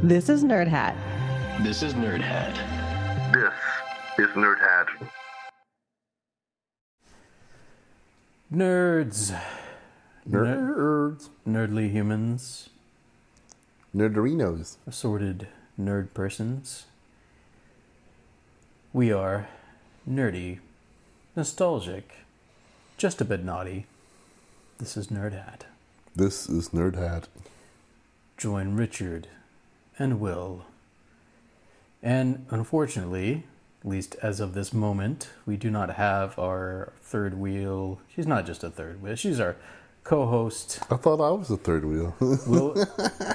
This is Nerd Hat. This is Nerd Hat. This is Nerd Hat. Nerds. Nerds. Nerdly humans. Nerderinos. Assorted nerd persons. We are nerdy, nostalgic, just a bit naughty. This is Nerd Hat. This is Nerd Hat. Join Richard and Will. And unfortunately, at least as of this moment, we do not have our third wheel. She's not just a third wheel. She's our co-host. I thought I was the third wheel. Well,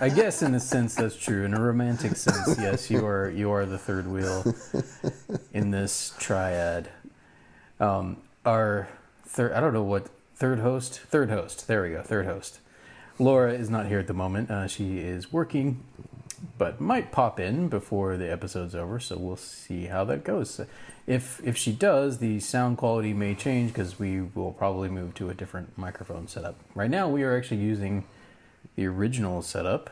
I guess in a sense that's true. In a romantic sense, yes, you are the third wheel in this triad. Our third, I don't know what, third host. There we go, third host. Laura is not here at the moment. She is working, but might pop in before the episode's over, so we'll see how that goes. If she does, the sound quality may change because we will probably move to a different microphone setup. Right now, we are actually using the original setup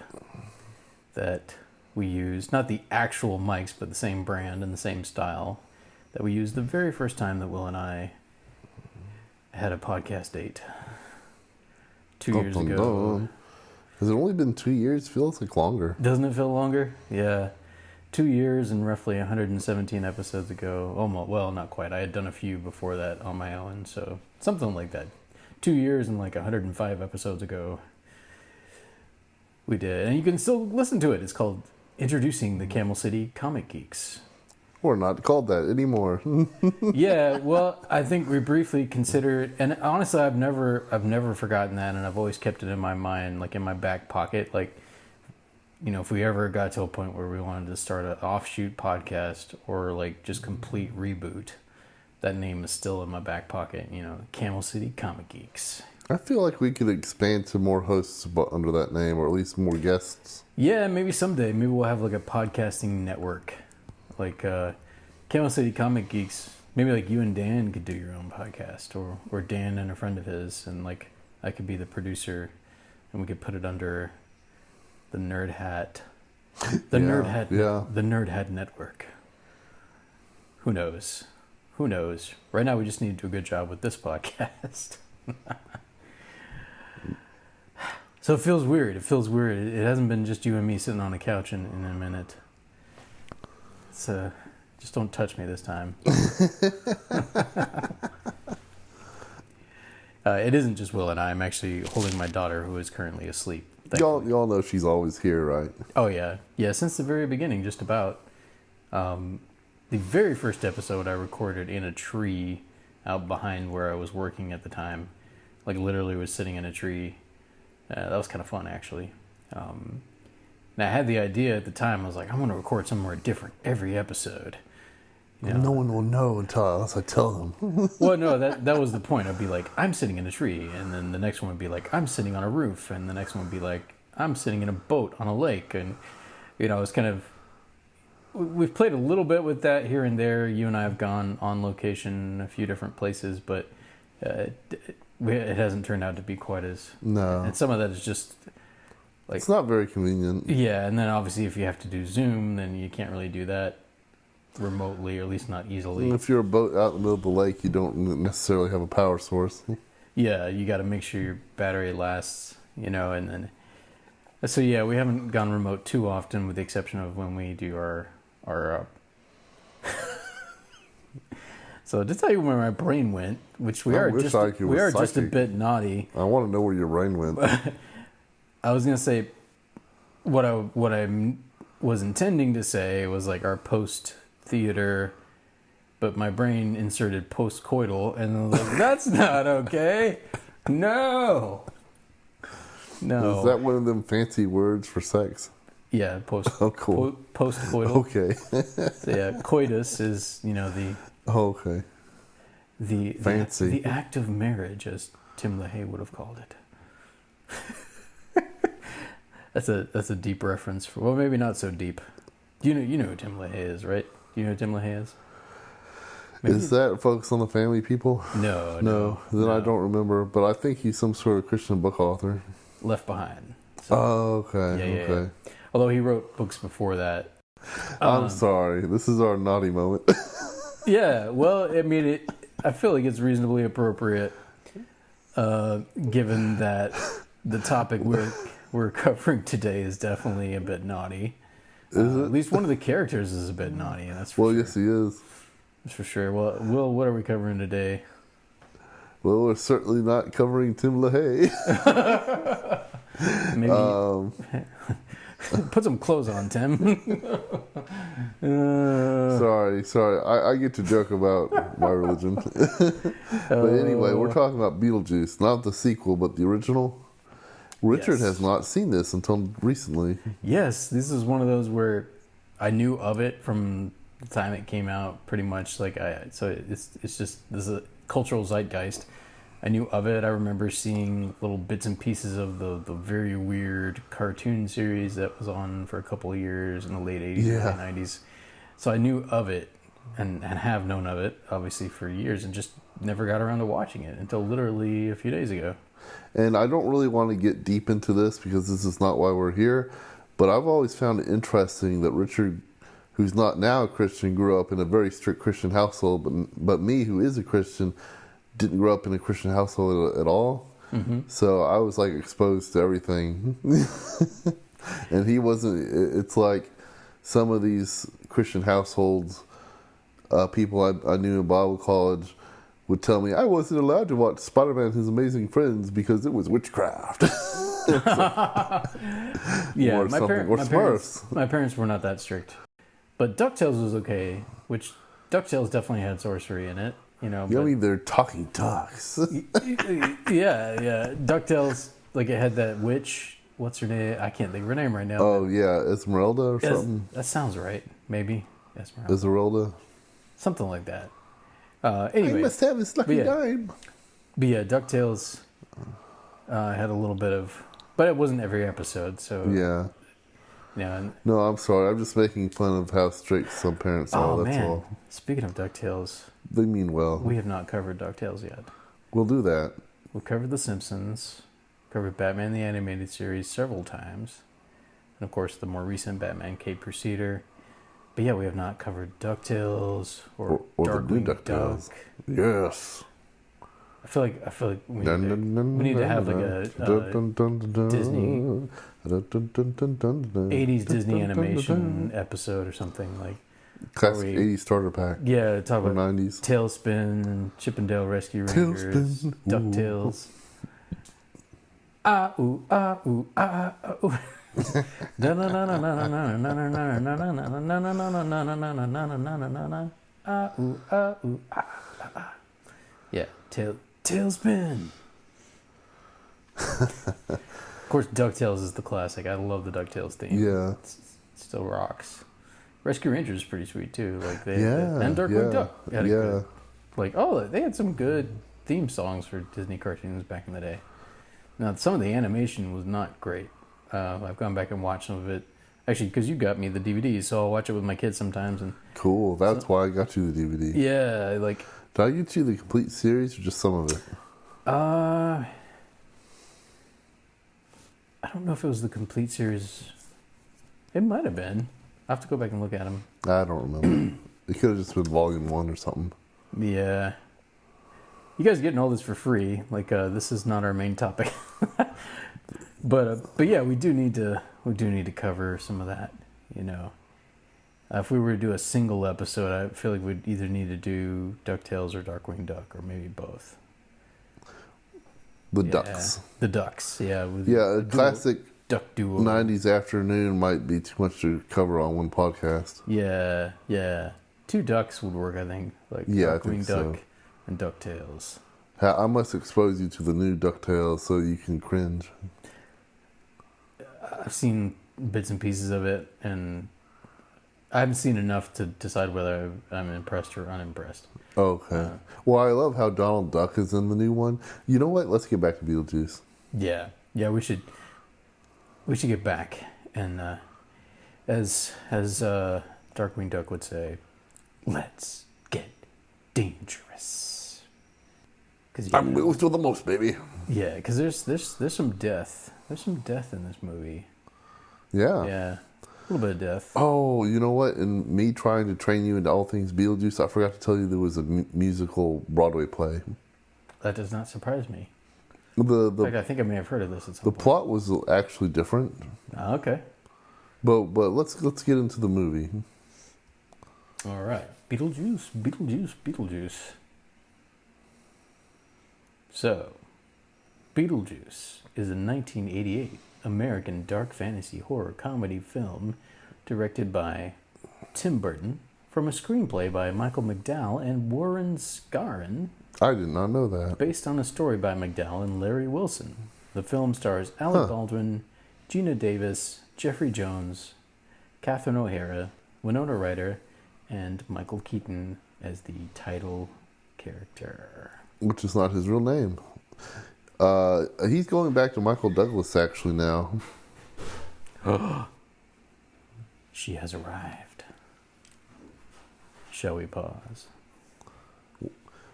that we used, not the actual mics, but the same brand and the same style that we used the very first time that Will and I had a podcast date. 2 years ago. Has it only been 2 years? Feels like longer. Doesn't it feel longer? Yeah. 2 years and roughly 117 episodes ago. Almost, well, not quite. I had done a few before that on my own, so something like that. 2 years and like 105 episodes ago, we did. And you can still listen to it. It's called Introducing the Camel City Comic Geeks. We're not called that anymore. Yeah, well, I think we briefly considered, and honestly, I've never forgotten that, and I've always kept it in my mind, like in my back pocket. Like, you know, if we ever got to a point where we wanted to start an offshoot podcast or like just complete reboot, that name is still in my back pocket. You know, Camel City Comic Geeks. I feel like we could expand to more hosts under that name, or at least more guests. Yeah, maybe someday. Maybe we'll have like a podcasting network. Like Camel City Comic Geeks, maybe like you and Dan could do your own podcast, or Dan and a friend of his, and like I could be the producer, and we could put it under the Nerd Hat, the Nerd Hat Network. Who knows? Right now, we just need to do a good job with this podcast. So it feels weird. It hasn't been just you and me sitting on a couch in a minute. Just don't touch me this time. It isn't just Will and I. I'm actually holding my daughter, who is currently asleep. Y'all know she's always here, right? Oh, yeah. Yeah, since the very beginning, just about. The very first episode I recorded in a tree out behind where I was working at the time. Like, literally was sitting in a tree. That was kind of fun, actually. And I had the idea at the time. I was like, I'm going to record somewhere different every episode. You know? No one will know unless I tell them. Well, no, that was the point. I'd be like, I'm sitting in a tree. And then the next one would be like, I'm sitting on a roof. And the next one would be like, I'm sitting in a boat on a lake. And, you know, it's kind of... We've played a little bit with that here and there. You and I have gone on location a few different places. But it hasn't turned out to be quite as... No. And some of that is just... Like, it's not very convenient. Yeah, and then obviously if you have to do Zoom, then you can't really do that remotely, or at least not easily. And if you're a boat out in the middle of the lake, you don't necessarily have a power source. Yeah, you got to make sure your battery lasts, you know, and then... So yeah, we haven't gone remote too often, with the exception of when we do our So to tell you where my brain went, which we are just a bit naughty. I want to know where your brain went. I was gonna say what I was intending to say was like our post theater, but my brain inserted post coital, and I was like, that's not okay. No. Is that one of them fancy words for sex? Yeah, post. Oh, cool. Post coital. Okay. So yeah, coitus is, you know, the. Oh, okay. The fancy. The act of marriage, as Tim LaHaye would have called it. That's a deep reference for, well, maybe not so deep. You know who Tim LaHaye is, right? Do you know who Tim LaHaye is? Maybe. Is that Focus on the Family People? No. Then I don't remember, but I think he's some sort of Christian book author. Left Behind. So, oh, okay. Yeah. Although he wrote books before that. I'm sorry. This is our naughty moment. Yeah, well, I mean, I feel like it's reasonably appropriate, given that the topic we're covering today is definitely a bit naughty. Is it? At least one of the characters is a bit naughty, and that's for sure. Yes, he is. That's for sure. Well, Will, what are we covering today? Well, we're certainly not covering Tim LaHaye. Maybe put some clothes on, Tim. Sorry. I get to joke about my religion. But anyway, we're talking about Beetlejuice, not the sequel, but the original. Richard has not seen this until recently. Yes, this is one of those where I knew of it from the time it came out, pretty much. So it's just this is a cultural zeitgeist. I knew of it. I remember seeing little bits and pieces of the very weird cartoon series that was on for a couple of years in the late 80s, early 90s. So I knew of it and have known of it, obviously, for years, and just never got around to watching it until literally a few days ago. And I don't really want to get deep into this because this is not why we're here, but I've always found it interesting that Richard, who's not now a Christian, grew up in a very strict Christian household, but me, who is a Christian, didn't grow up in a Christian household at all. Mm-hmm. So I was like exposed to everything. And he wasn't. It's like some of these Christian households, people I knew in Bible college would tell me I wasn't allowed to watch Spider-Man and His Amazing Friends because it was witchcraft. Yeah, Smurfs. My parents were not that strict. But DuckTales was okay, which DuckTales definitely had sorcery in it. You know, they're talking ducks. yeah. DuckTales, like it had that witch. What's her name? I can't think of her name right now. Oh yeah, Esmeralda or something. That sounds right. Maybe Esmeralda. Something like that. Anyway, I must have his lucky dime. But yeah, DuckTales had a little bit of, but it wasn't every episode. So yeah. Yeah. No, I'm sorry. I'm just making fun of how strict some parents are. Oh, that's man. all. Speaking of DuckTales, they mean well. We have not covered DuckTales yet. We'll do that. We've covered The Simpsons, covered Batman the Animated Series several times, and of course the more recent Batman Cape Crusader. But yeah, we have not covered DuckTales or Darkwing Duck. Yes. I feel like we need to have like a Disney 80s Disney animation episode or something like classic 80s starter pack. Yeah, talk about 90s. Tailspin, Chippendale Rescue Rangers, DuckTales. Ah ooh ah ooh ah ooh. Yeah, Tailspin. Of course, DuckTales is the classic. I love the DuckTales theme. Yeah, it still rocks. Rescue Rangers is pretty sweet too. Like and Darkwing Duck had a good, they had some good theme songs for Disney cartoons back in the day. Now, some of the animation was not great. I've gone back and watched some of it. Actually, because you got me the DVDs, so I'll watch it with my kids sometimes. And cool. That's why I got you the DVD. Yeah, Did I get you the complete series or just some of it? I don't know if it was the complete series. It might have been. I have to go back and look at them. I don't remember. It could have just been volume 1 or something. Yeah. You guys are getting all this for free. This is not our main topic. But yeah, we do need to cover some of that, you know. If we were to do a single episode, I feel like we'd either need to do DuckTales or Darkwing Duck, or maybe both. The Ducks. The Ducks, yeah. A classic Duck duo. 90s afternoon might be too much to cover on one podcast. Yeah. 2 ducks would work, I think. Darkwing Duck and DuckTales. I must expose you to the new DuckTales so you can cringe. I've seen bits and pieces of it, and I haven't seen enough to decide whether I'm impressed or unimpressed. Okay. Well, I love how Donald Duck is in the new one. You know what? Let's get back to Beetlejuice. Yeah, we should get back, and as Darkwing Duck would say, let's get dangerous. I'm moved to the most, baby. Yeah, because there's some death. There's some death in this movie. Yeah. Yeah. A little bit of death. Oh, you know what? In me trying to train you into all things Beetlejuice, I forgot to tell you there was a musical Broadway play. That does not surprise me. The In fact, I think I may have heard of this at some the point. plot was actually different, Okay. but let's get into the movie. All right. Beetlejuice. So, Beetlejuice is a 1988 American dark fantasy horror comedy film directed by Tim Burton from a screenplay by Michael McDowell and Warren Scarron, I did not know that. based on a story by McDowell and Larry Wilson. The film stars Alec Baldwin, Gina Davis, Jeffrey Jones, Catherine O'Hara, Winona Ryder, and Michael Keaton as the title character. Which is not his real name. He's going back to Michael Douglas actually now. She has arrived. Shall we pause?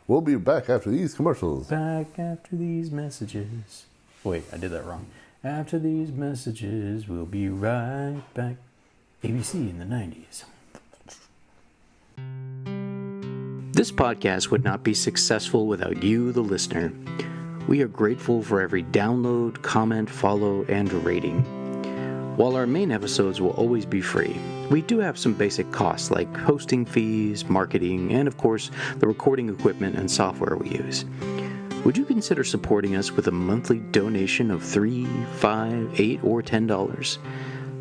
We'll be back after these commercials. Back after these messages. Wait, I did that wrong. After these messages, we'll be right back. ABC in the 90s. This podcast would not be successful without you, the listener. We are grateful for every download, comment, follow, and rating. While our main episodes will always be free, we do have some basic costs like hosting fees, marketing, and of course, the recording equipment and software we use. Would you consider supporting us with a monthly donation of $3, $5, $8, or $10?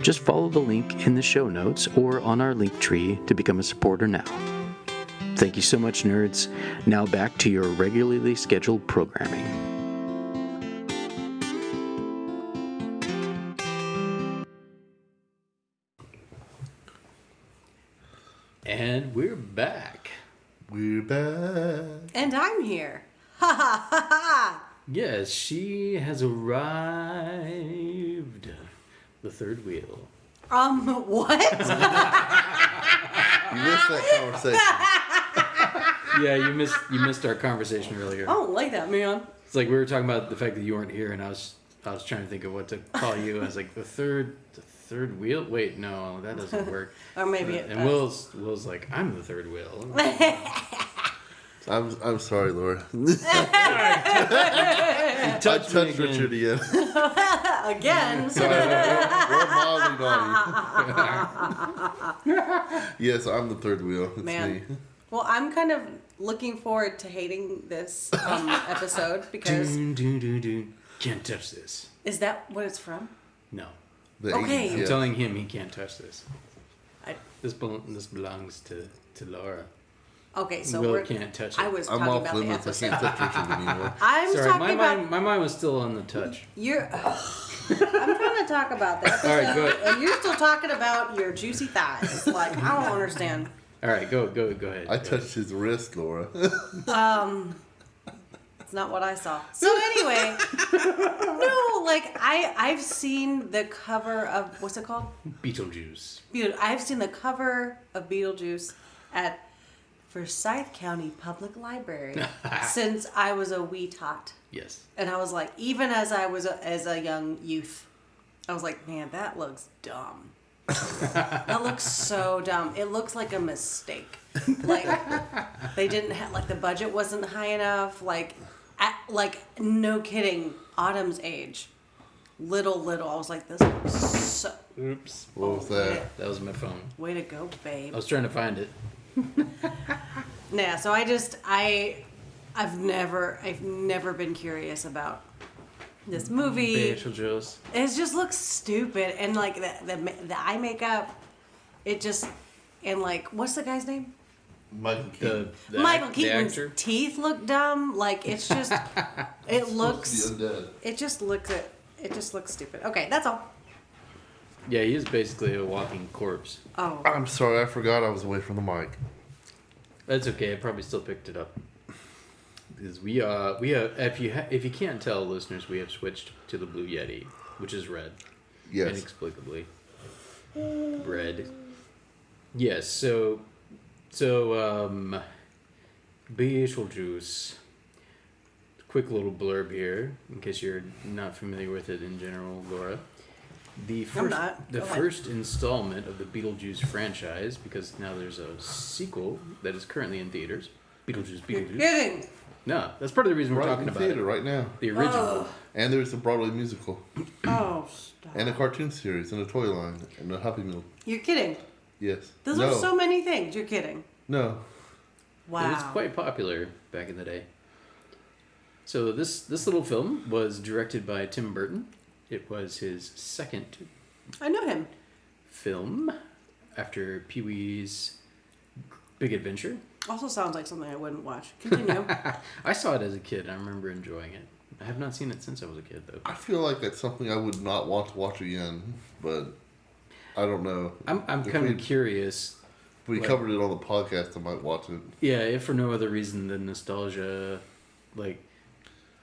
Just follow the link in the show notes or on our link tree to become a supporter now. Thank you so much, nerds. Now back to your regularly scheduled programming. And we're back. We're back. And I'm here. Ha ha ha ha. Yes, she has arrived. The third wheel. What? You missed that conversation. Yeah, you missed our conversation earlier. I don't like that, man. It's like we were talking about the fact that you weren't here, and I was trying to think of what to call you. I was like, the third wheel. Wait, no, that doesn't work. Or maybe it and Will's like, I'm the third wheel. I'm sorry, Laura. I touched Richard again. again. Sorry, we're mildly naughty. Yes, I'm the third wheel. It's Man. me. Well, I'm kind of looking forward to hating this episode because Dun. Can't touch this. is that what it's from? No. The Okay. 80s, I'm yeah. telling him he can't touch this. I- This belongs to Laura. Okay, so Will we're. can't touch it. I was I'm talking off about the limits. I episode. can't touch Richard anymore. I'm Sorry, talking my about mind was still on the touch. you're. I'm trying to talk about the episode, All right, go ahead. and you're still talking about your juicy thighs. Like I don't understand. All right, go ahead. I touched his wrist, Laura. It's not what I saw. So anyway, no, like I've seen the cover of what's it called? Beetlejuice. I've seen the cover of Beetlejuice at Forsyth County Public Library since I was a wee tot, Yes. and I was like, even as I was as a young youth, I was like, man, that looks dumb. That looks so dumb. It looks like a mistake. Like they didn't have like the budget wasn't high enough. Like no kidding. Autumn's age, little. I was like, this looks so. Oops. What was that? That was my phone. Way to go, babe. I was trying to find it. Nah. So I've never been curious about this movie. Beetlejuice. It just looks stupid, and like the eye makeup, it just and like what's the guy's name? Michael Keaton. Michael the Keaton's actor. teeth look dumb. Like it's just, it looks, The undead. it just looks stupid. Okay, that's all. Yeah, he is basically a walking corpse. Oh, I'm sorry, I forgot I was away from the mic. That's okay. I probably still picked it up. Because we have if you can't tell, listeners, we have switched to the Blue Yeti, which is red. Yes. Inexplicably. Red. Yes, so Beetlejuice. Quick little blurb here, in case you're not familiar with it in general, Laura. The I'm first, not. the Go ahead. first installment of the Beetlejuice franchise, because now there's a sequel that is currently in theaters. Beetlejuice. You're kidding. No, that's part of the reason we're Right talking in about theater it. right now. The original. And there's a Broadway musical. Oh, stop. And a cartoon series, and a toy line, and a Happy Meal. You're kidding. Yes. Those are so many things. You're kidding. No. Wow. It was quite popular back in the day. So this little film was directed by Tim Burton. It was his second I know him. film after Pee-wee's Big Adventure. Also sounds like something I wouldn't watch. Continue. I saw it as a kid. I remember enjoying it. I have not seen it since I was a kid, though. I feel like that's something I would not want to watch again, but I don't know. I'm kind of curious. If we like- covered it on the podcast, I might watch it. Yeah, if for no other reason than nostalgia. Like,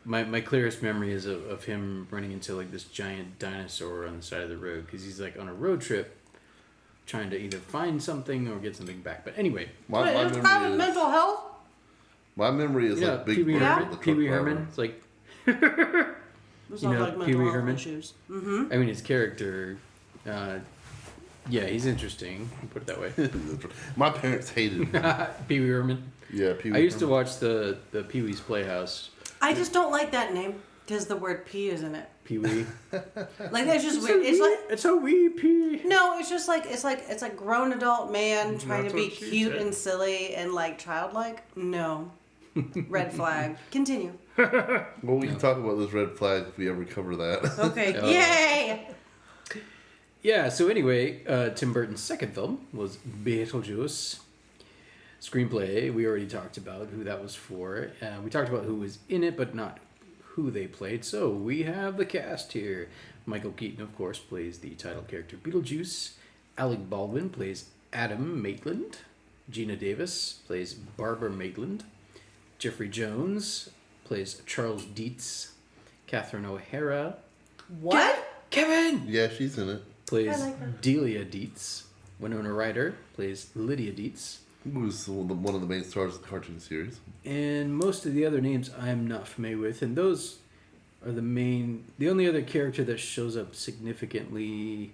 my clearest memory is of him running into like this giant dinosaur on the side of the road because he's like on a road trip trying to either find something or get something back. But anyway, My Wait, this guy with memory is, mental health? my memory is yeah, like Big Pee-wee Bird. Herman. the truck Pee-wee driver. Herman. It's like This You sounds know like mental Pee-wee health Herman? issues. I mean, his character. Yeah, he's interesting. Put it that way. My parents hated him. Pee-wee Herman. Yeah, Pee-wee I used to Herman. watch the Pee-wee's Playhouse. I just don't like that name because the word pee is in it. Pee-wee. Like that's just weird. It's like It's a wee pea. no, it's just like it's a grown adult man trying That's to be what she cute said. and silly and like childlike. No. Red flag. Continue. Well, we can talk about those red flags if we ever cover that. Okay. Oh. Yay! Yeah, so anyway, Tim Burton's second film was Beetlejuice. Screenplay, we already talked about who that was for. We talked about who was in it, but not who they played. So we have the cast here. Michael Keaton, of course, plays the title character Beetlejuice. Alec Baldwin plays Adam Maitland. Gina Davis plays Barbara Maitland. Jeffrey Jones plays Charles Dietz. Catherine O'Hara. What? Kevin! Yeah, she's in it. Plays I like her. Delia Dietz. Winona Ryder plays Lydia Dietz. Who's one of the main stars of the cartoon series. And most of the other names I'm not familiar with. And those are the only other character that shows up significantly.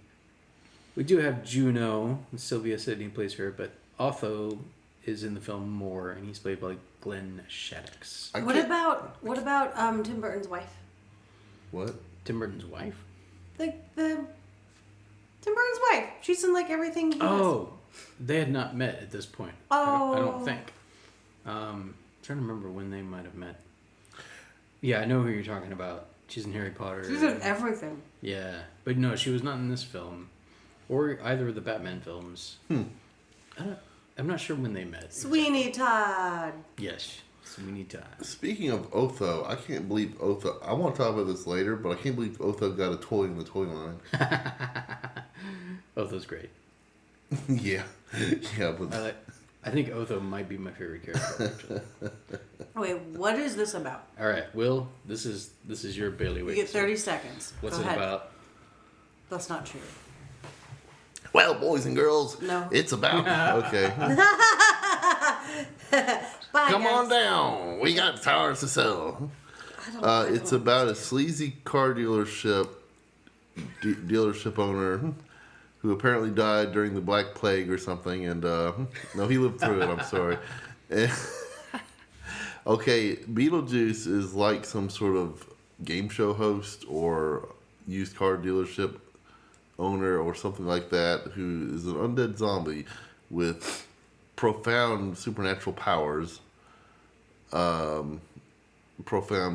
We do have Juno, and Sylvia Sidney plays her, but Otho is in the film more, and he's played by Glenn Shaddix. I What can't- about Tim Burton's wife? What? Tim Burton's wife? The Tim Burton's wife. She's in like everything he does. Oh, they had not met at this point. I don't think. Trying to remember when they might have met. Yeah, I know who you're talking about. She's in Harry Potter. She's in everything. Yeah, but no, she was not in this film, or either of the Batman films. I'm not sure when they met. Sweeney Todd. Yes, Sweeney Todd. Speaking of Otho, I can't believe Otho. I want to talk about this later, but I can't believe Otho got a toy in the toy line. Otho's great. Yeah. Yeah, but I think Otho might be my favorite character. Actually. Wait, what is this about? All right, Will, this is your You bailiwick. get 30 seconds. What's Go it ahead. about? That's not true. well, boys and girls, No. it's about. Okay. Bye, Come guys. on down. We got tires to sell. It's about a sleazy car dealership owner who apparently died during the Black Plague or something. And no, he lived through it. I'm sorry. Okay, Beetlejuice is like some sort of game show host or used car dealership owner or something like that who is an undead zombie with profound supernatural powers. Profound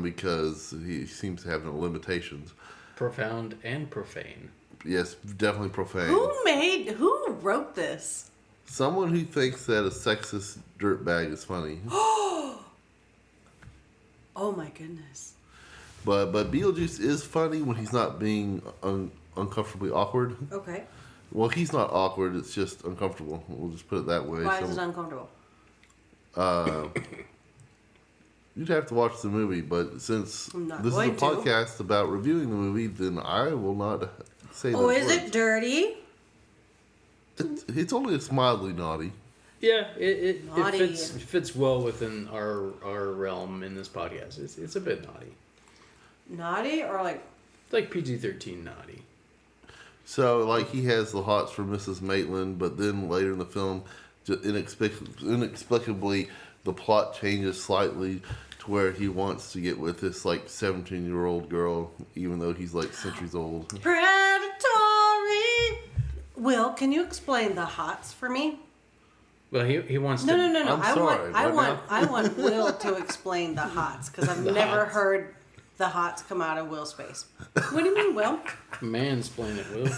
because he seems to have no limitations. Profound and profane. Yes, definitely profane. Who wrote this? Someone who thinks that a sexist dirtbag is funny. Oh my goodness. But Beetlejuice is funny when he's not being uncomfortably awkward. Okay. Well, he's not awkward. It's just uncomfortable. We'll just put it that way. Why is it uncomfortable? You'd have to watch the movie, but since I'm not this is a going to. podcast about reviewing the movie, then I will not say Oh, those is words. it dirty? It's only mildly naughty. Yeah, it Naughty. fits well within our realm in this podcast. It's a bit naughty. Naughty or like It's like PG-13 naughty. So, like, he has the hots for Mrs. Maitland, but then later in the film, just inexplicably, the plot changes slightly to where he wants to get with this, like, 17-year-old girl, even though he's, like, centuries old. Predatory! Will, can you explain the hots for me? Well, he wants No, to. no, no, no. I'm sorry, I want Will to explain the hots because I've never heard the hots come out of Will's face. What do you mean, Will? Mansplain it, Will.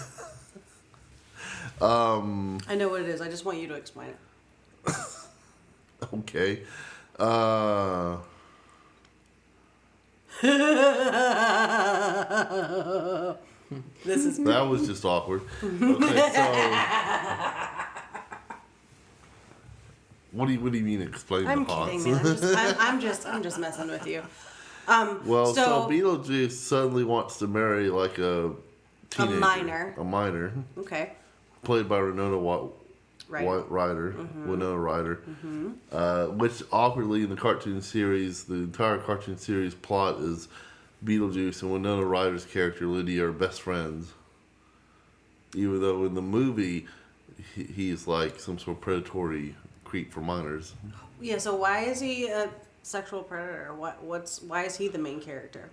I know what it is. I just want you to explain it. Okay. This is That was just awkward. Okay, so... What do you mean explain I'm the hots? kidding, man. I'm just messing with you. Well, so so Beetlejuice suddenly wants to marry like a teenager. A minor. Okay. Played by Winona Right. Ryder. Winona Ryder. Which awkwardly in the cartoon series, the entire cartoon series plot is Beetlejuice and Winona Ryder's character Lydia are best friends. Even though in the movie he is like some sort of predatory creep for minors. Yeah. So why is he a sexual predator? Why is he the main character?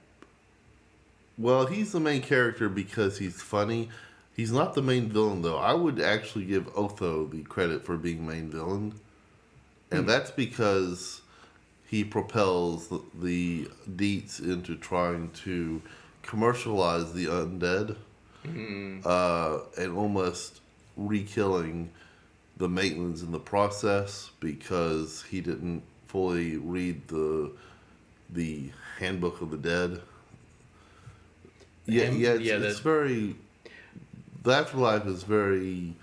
Well, he's the main character because he's funny. He's not the main villain, though. I would actually give Otho the credit for being main villain. And that's because he propels the Deets into trying to commercialize the undead and almost re-killing the Maitlands in the process because he didn't fully read the Handbook of the Dead. It's very... The afterlife is very...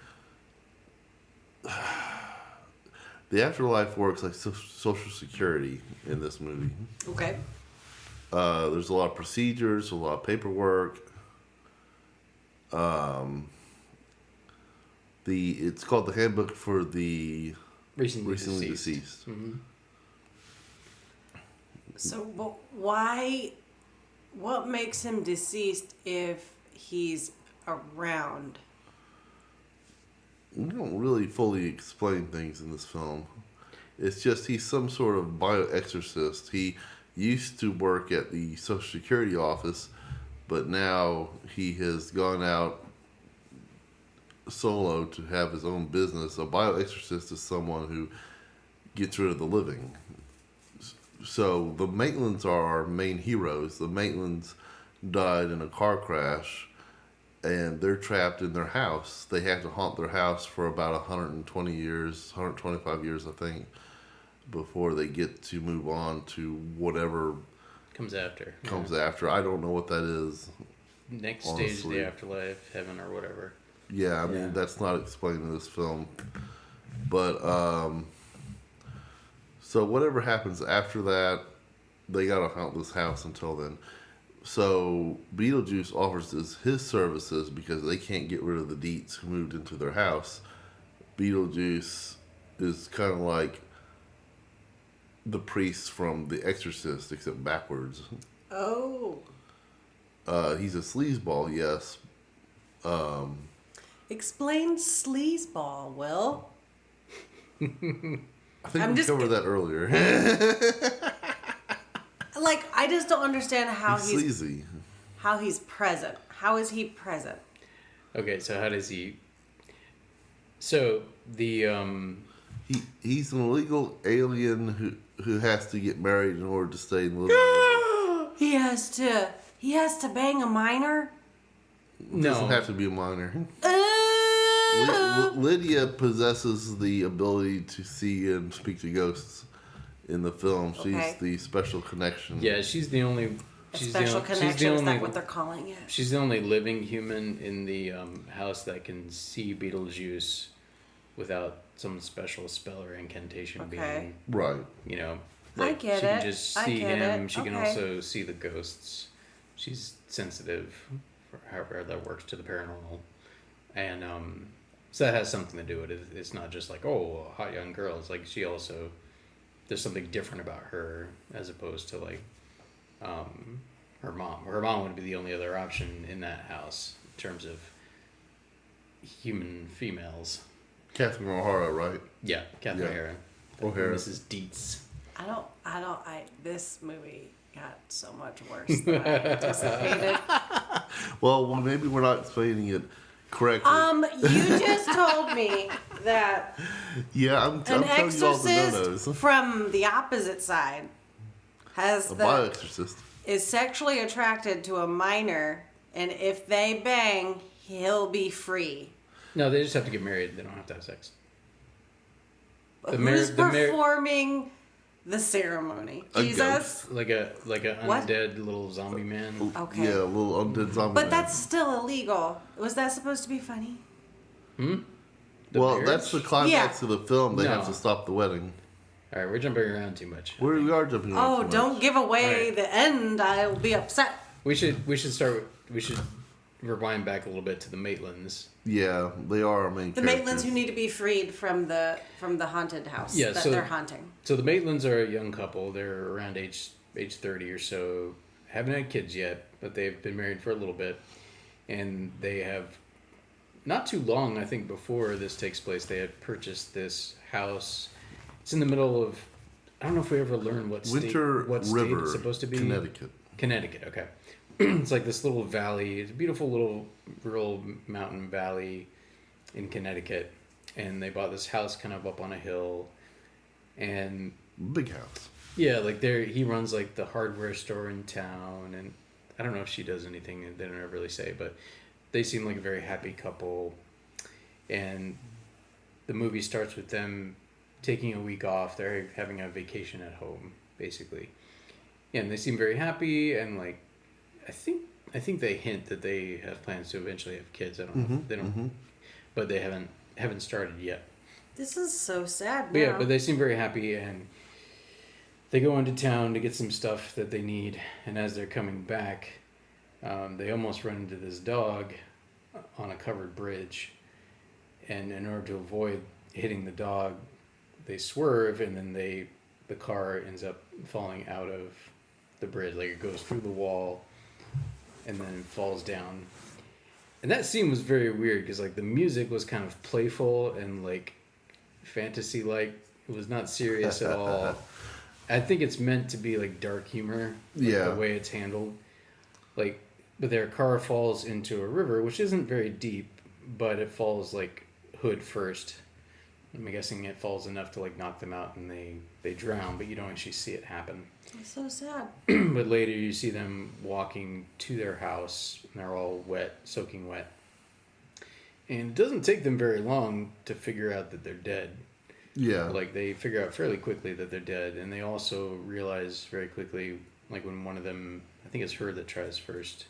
The afterlife works like Social Security in this movie. Okay. There's a lot of procedures, a lot of paperwork. It's called the Handbook for the Recently Deceased. Mm-hmm. So, why? What makes him deceased if he's around? We don't really fully explain things in this film. It's just he's some sort of bioexorcist. He used to work at the Social Security office, but now he has gone out solo to have his own business. A bioexorcist is someone who gets rid of the living. So the Maitlands are our main heroes. The Maitlands died in a car crash, and they're trapped in their house. They have to haunt their house for about 120 years, 125 years, I think, before they get to move on to whatever Comes after. I don't know what that is. Next honestly. stage of the afterlife, heaven or whatever. Yeah, I mean, that's not explained in this film. But, so whatever happens after that, they gotta haunt this house until then. So Beetlejuice offers his services because they can't get rid of the Deets who moved into their house. Beetlejuice is kind of like the priest from The Exorcist, except backwards. Oh. He's a sleazeball, yes. Explain sleazeball, Will. I think we covered that earlier. Like, I just don't understand how he's sleazy. How he's present. How is he present? Okay, so how does he... So, the... He's an illegal alien who has to get married in order to stay in the living room. He has to bang a minor? No. Doesn't have to be a minor. Lydia possesses the ability to see and speak to ghosts in the film. She's the special connection. Yeah, she's the only... Special connection, is that what they're calling it? She's the only living human in the house that can see Beetlejuice without some special spell or incantation being... Right. You know, I get she it. can just see him. It. She can also see the ghosts. She's sensitive, for however that works, to the paranormal. And so that has something to do with it. It's not just like, oh, a hot young girl. It's like she also... There's something different about her as opposed to like her mom. Her mom would be the only other option in that house in terms of human females. Catherine O'Hara, right? Yeah, Catherine O'Hara. O'Hara. Mrs. Dietz. This movie got so much worse than I anticipated. Well, maybe we're not explaining it correctly. You just told me that yeah, I'm an telling you all the exorcist no-nos. from the opposite side A bio-exorcist. is sexually attracted to a minor, and if they bang, he'll be free. No, they just have to get married. They don't have to have sex. Who's performing the ceremony? A Jesus? ghost. Like a What? undead little zombie man. Okay. Yeah, a little undead zombie. But man. that's still illegal. Was that supposed to be funny? The well, marriage? that's the climax of the film. They have No. to stop the wedding. All right, we're jumping around too much. We are jumping around Oh, too don't much. give away Alright. the end. I'll be upset. We should rewind back a little bit to the Maitlands. Yeah, they are our main The characters. Maitlands who need to be freed from the haunted house Yeah, that so- they're haunting. So the Maitlands are a young couple. They're around age 30 or so. Haven't had kids yet, but they've been married for a little bit. And they have, not too long, I think, before this takes place, they had purchased this house. It's in the middle of, I don't know if we ever learned what state, Winter what state River, it's supposed to be. Connecticut. Connecticut, okay. It's like this little valley. It's a beautiful little rural mountain valley in Connecticut. And they bought this house kind of up on a hill. And Big house. yeah, like he runs like the hardware store in town. And I don't know if she does anything. They don't ever really say. But they seem like a very happy couple. And the movie starts with them taking a week off. They're having a vacation at home, basically. And they seem very happy, and like I think they hint that they have plans to eventually have kids. I don't know. If they don't, but they haven't started yet. This is so sad. But now. yeah, but they seem very happy, and they go into town to get some stuff that they need. And as they're coming back, they almost run into this dog on a covered bridge, and in order to avoid hitting the dog, they swerve, and then the car ends up falling out of the bridge. Like it goes through the wall and then falls down. And that scene was very weird because like the music was kind of playful and like fantasy like. It was not serious at all. I think it's meant to be like dark humor. Like, Yeah. the way it's handled. Like, but their car falls into a river, which isn't very deep, but it falls like hood first. I'm guessing it falls enough to like knock them out and they drown, but you don't actually see it happen. It's so sad. But later you see them walking to their house and they're all wet, soaking wet. And it doesn't take them very long to figure out that they're dead. Yeah. Like they figure out fairly quickly that they're dead, and they also realize very quickly, like when one of them, I think it's her that tries first,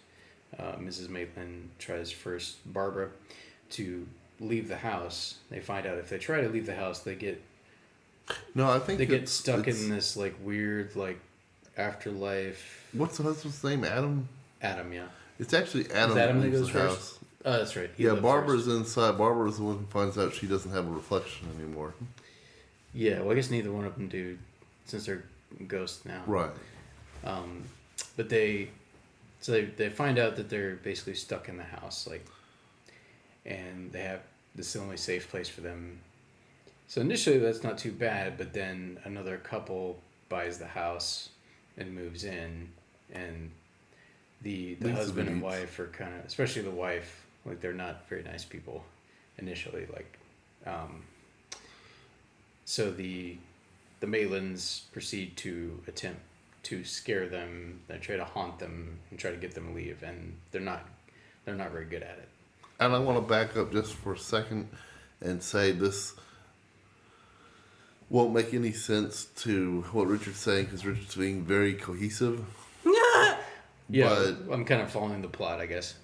Mrs. Maitland tries first, Barbara, to leave the house. They find out if they try to leave the house, they get No, I think get stuck in this like weird like afterlife. What's the husband's name? Adam? Adam, yeah. It's actually Adam, Is Adam that leaves goes the first? house. Oh, that's right. He Yeah, lived Barbara's first. inside. Barbara's the one who finds out she doesn't have a reflection anymore. Yeah, well, I guess neither one of them do, since they're ghosts now. Right. But they find out that they're basically stuck in the house, like, and they have this is the only safe place for them. So initially that's not too bad, but then another couple buys the house and moves in, and the Leaves husband the and beach. wife are kind of, especially the wife, like they're not very nice people initially, like. So the Maitlands proceed to attempt to scare them, they try to haunt them and try to get them to leave, and they're not very good at it. And I want to back up just for a second and say this won't make any sense to what Richard's saying because Richard's being very cohesive. Yeah, But- I'm kind of following the plot, I guess.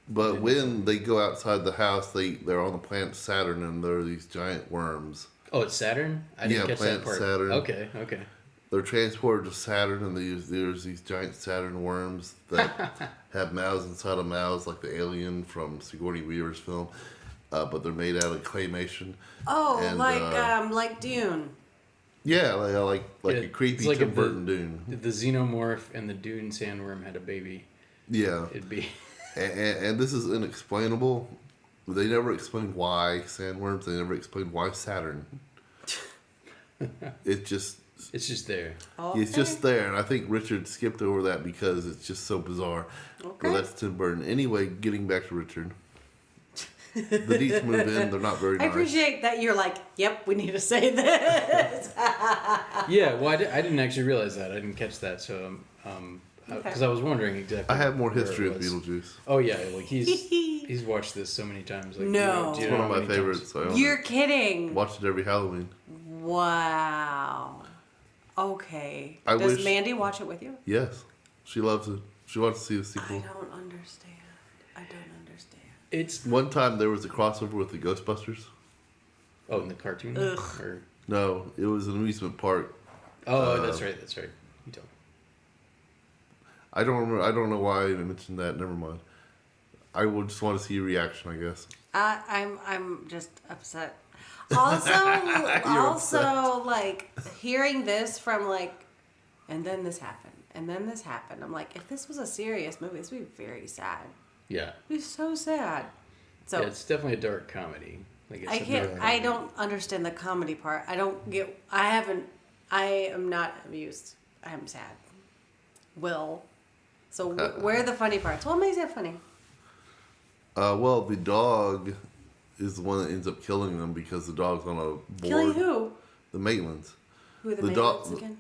But when they go outside the house, they're on the planet Saturn and there are these giant worms. Oh, it's Saturn? I didn't Yeah, catch planet that part. Saturn. Okay. They're transported to Saturn, and there's these giant Saturn worms that have mouths inside of mouths, like the alien from Sigourney Weaver's film, but they're made out of claymation. Oh, And, like Dune. Yeah, like Yeah, a creepy it's like Tim if Burton Dune. The xenomorph and the dune sandworm had a baby. Yeah, It'd be and this is inexplainable, They never explained why sandworms. They never explained why Saturn. It's just there. It's just there, and I think Richard skipped over that because it's just so bizarre. Okay. Well, that's Tim Burton. Anyway, getting back to Richard. The Deets move in. They're not very I nice. appreciate that you're like, yep, we need to say this. Yeah, well, I didn't actually realize that. I didn't catch that, so because I was wondering exactly. I have more where history it of was. Beetlejuice. Oh yeah, like he's watched this so many times. Like, No. do you It's know one of how my many favorites. times? I own You're it. kidding. Watch it every Halloween. Wow. Okay. I Does wish- Mandy watch it with you? Yes, she loves it. She wants to see the I sequel. don't understand. I don't understand. It's One time there was a crossover with the Ghostbusters. in the cartoon. Ugh. Or, No, it was an amusement park. that's right. You told me. I don't remember. I don't know why I mentioned that. Never mind. I would just want to see your reaction, I guess. I'm just upset. Also, like hearing this from like, and then this happened, and then this happened. I'm like, if this was a serious movie, this would be very sad. Yeah. It'd be so sad. So Yeah, it's definitely a dark comedy. Like it's I a can't. dark I comedy. don't understand the comedy part. I don't get. I am not amused. I'm sad. Will. So where are the funny parts? What makes it funny? Well, the dog is the one that ends up killing them because the dog's on a board. Killing who? The Maitlands. Who are the The Maitlands dog- again?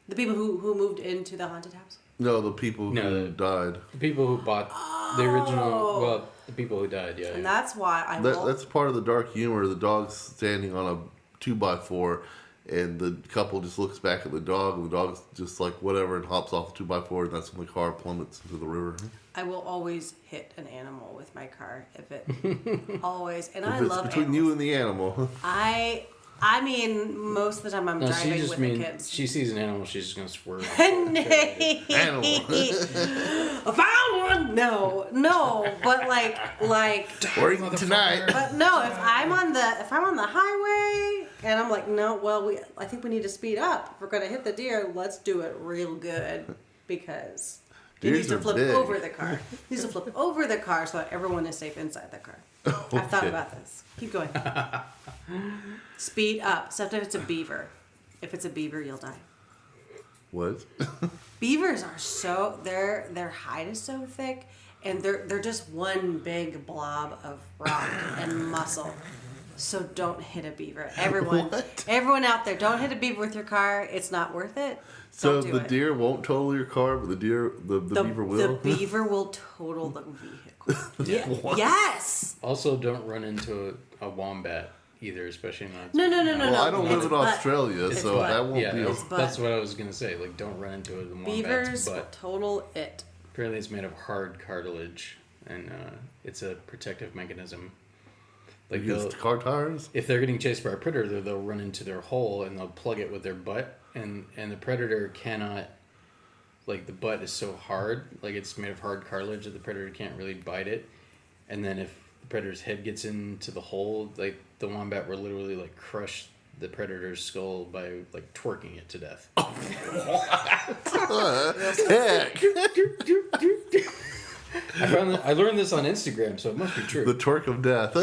The people who moved into the haunted house. No, the people who No, died. The people who bought the original, well, the people who died, yeah. And yeah. that's why I That, will. that's part of the dark humor. The dog's standing on a 2x4, and the couple just looks back at the dog, and the dog's just like whatever, and hops off the 2x4, and that's when the car plummets into the river. I will always hit an animal with my car if it always. And If I it's love between animals. you and the animal. I mean, most of the time I'm No, she driving just with means the kids. she sees an animal, she's just gonna swerve. Animal. I found one. No, but like. We're eating tonight. But no, if I'm on the highway and I'm like, no, well, I think we need to speed up. If we're gonna hit the deer, let's do it real good because he Deers needs to are flip big. over the car. He needs to flip over the car so that everyone is safe inside the car. I've thought Okay. about this. Keep going. Speed up. Except if it's a beaver. If it's a beaver, you'll die. What? Beavers are so their hide is so thick, and they're just one big blob of rock and muscle. So don't hit a beaver. Everyone out there, don't hit a beaver with your car. It's not worth it. So Don't do the it. deer won't total your car, but the beaver will? The beaver will total the vehicle. Yeah. Yes. Also, don't run into a wombat either, especially not. No. Well, I don't live It's in butt. Australia, It's so butt. that won't Yeah, be. that's what I was gonna say. Like, don't run into a wombat's Beavers will butt. total it. Apparently, it's made of hard cartilage, and it's a protective mechanism. Like, Against car tires? if they're getting chased by a predator, they'll run into their hole and they'll plug it with their butt, and the predator cannot. Like, the butt is so hard, like it's made of hard cartilage that the predator can't really bite it. And then if the predator's head gets into the hole, like the wombat will literally like crush the predator's skull by like twerking it to death. Heck! I learned this on Instagram, so it must be true. The twerk of death.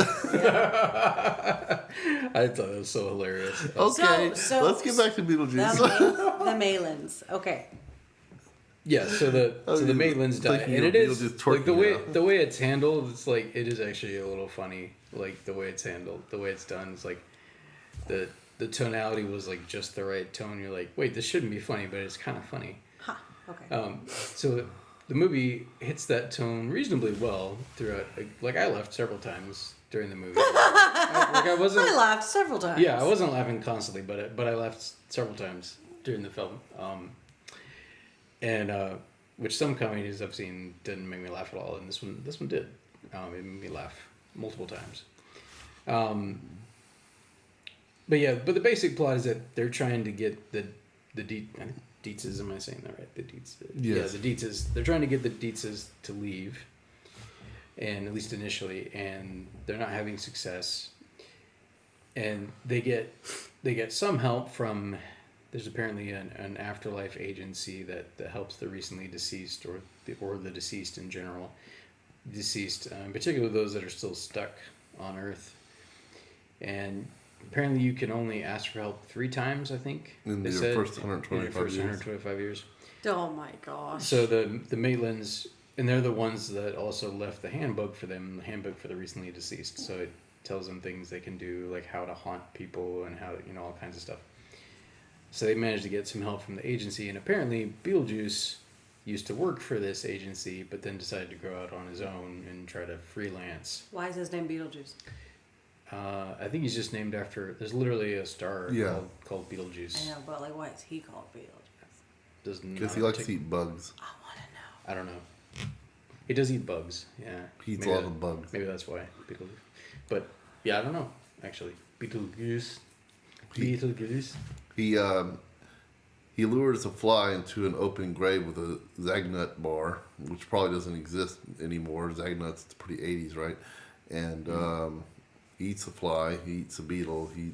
I thought it was so hilarious. Okay, So- let's get back to Beetlejuice. The Maylands. Okay. Yeah, so the Maitlands die, thinking and of it is Beetlejuice like the way twerking the way it's handled. It's like it is actually a little funny, like the way it's handled, the way it's done. It's like the tonality was like just the right tone. You're like, wait, this shouldn't be funny, but it's kind of funny. Huh. Okay. So the movie hits that tone reasonably well throughout. Like I laughed several times during the movie. I wasn't. I laughed several times. Yeah, I wasn't laughing constantly, but I laughed several times during the film. And which some comedies I've seen didn't make me laugh at all, and this one did. It made me laugh multiple times. But the basic plot is that they're trying to get the Dietzes. Am I saying that right? The Dietz. Yes. Yeah, the Dietzes. They're trying to get the Dietzes to leave, and at least initially, and they're not having success. And they get some help from. There's apparently an afterlife agency that helps the recently deceased or the deceased in general. Deceased, particularly those that are still stuck on Earth. And apparently you can only ask for help 3 times, I think. In they your said, first in your 125 first years. 125 years. Oh my gosh. So the Maitlands, and they're the ones that also left the handbook for them, the handbook for the recently deceased. So it tells them things they can do, like how to haunt people and how to, all kinds of stuff. So they managed to get some help from the agency, and apparently Beetlejuice used to work for this agency, but then decided to go out on his own and try to freelance. Why is his name Beetlejuice? I think he's just named after. There's literally a star called Beetlejuice. I know, but like, why is he called Beetlejuice? Because he likes to eat bugs. I want to know. I don't know. He does eat bugs. Yeah, He eats a lot of bugs. Maybe that's why Beetlejuice. But yeah, I don't know. Actually, Beetlejuice. He lures a fly into an open grave with a Zagnut bar, which probably doesn't exist anymore. Zagnut's pretty 80s, right? And he eats the fly. He eats a beetle. He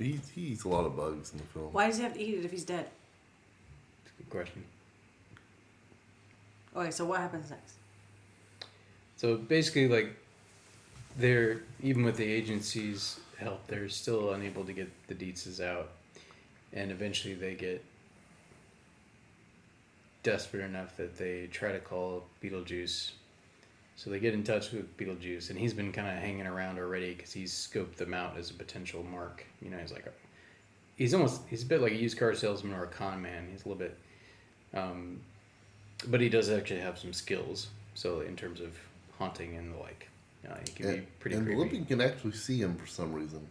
eats a lot of bugs in the film. Why does he have to eat it if he's dead? Good question. Okay, so what happens next? So basically, like, they're, even with the agency's help, they're still unable to get the Dietzes out. And eventually they get desperate enough that they try to call Beetlejuice. So they get in touch with Beetlejuice, and he's been kind of hanging around already because he's scoped them out as a potential mark. He's like he's a bit like a used car salesman or a con man. He's a little bit, but he does actually have some skills. So in terms of haunting and the like, he can be pretty creepy. And the living can actually see him for some reason.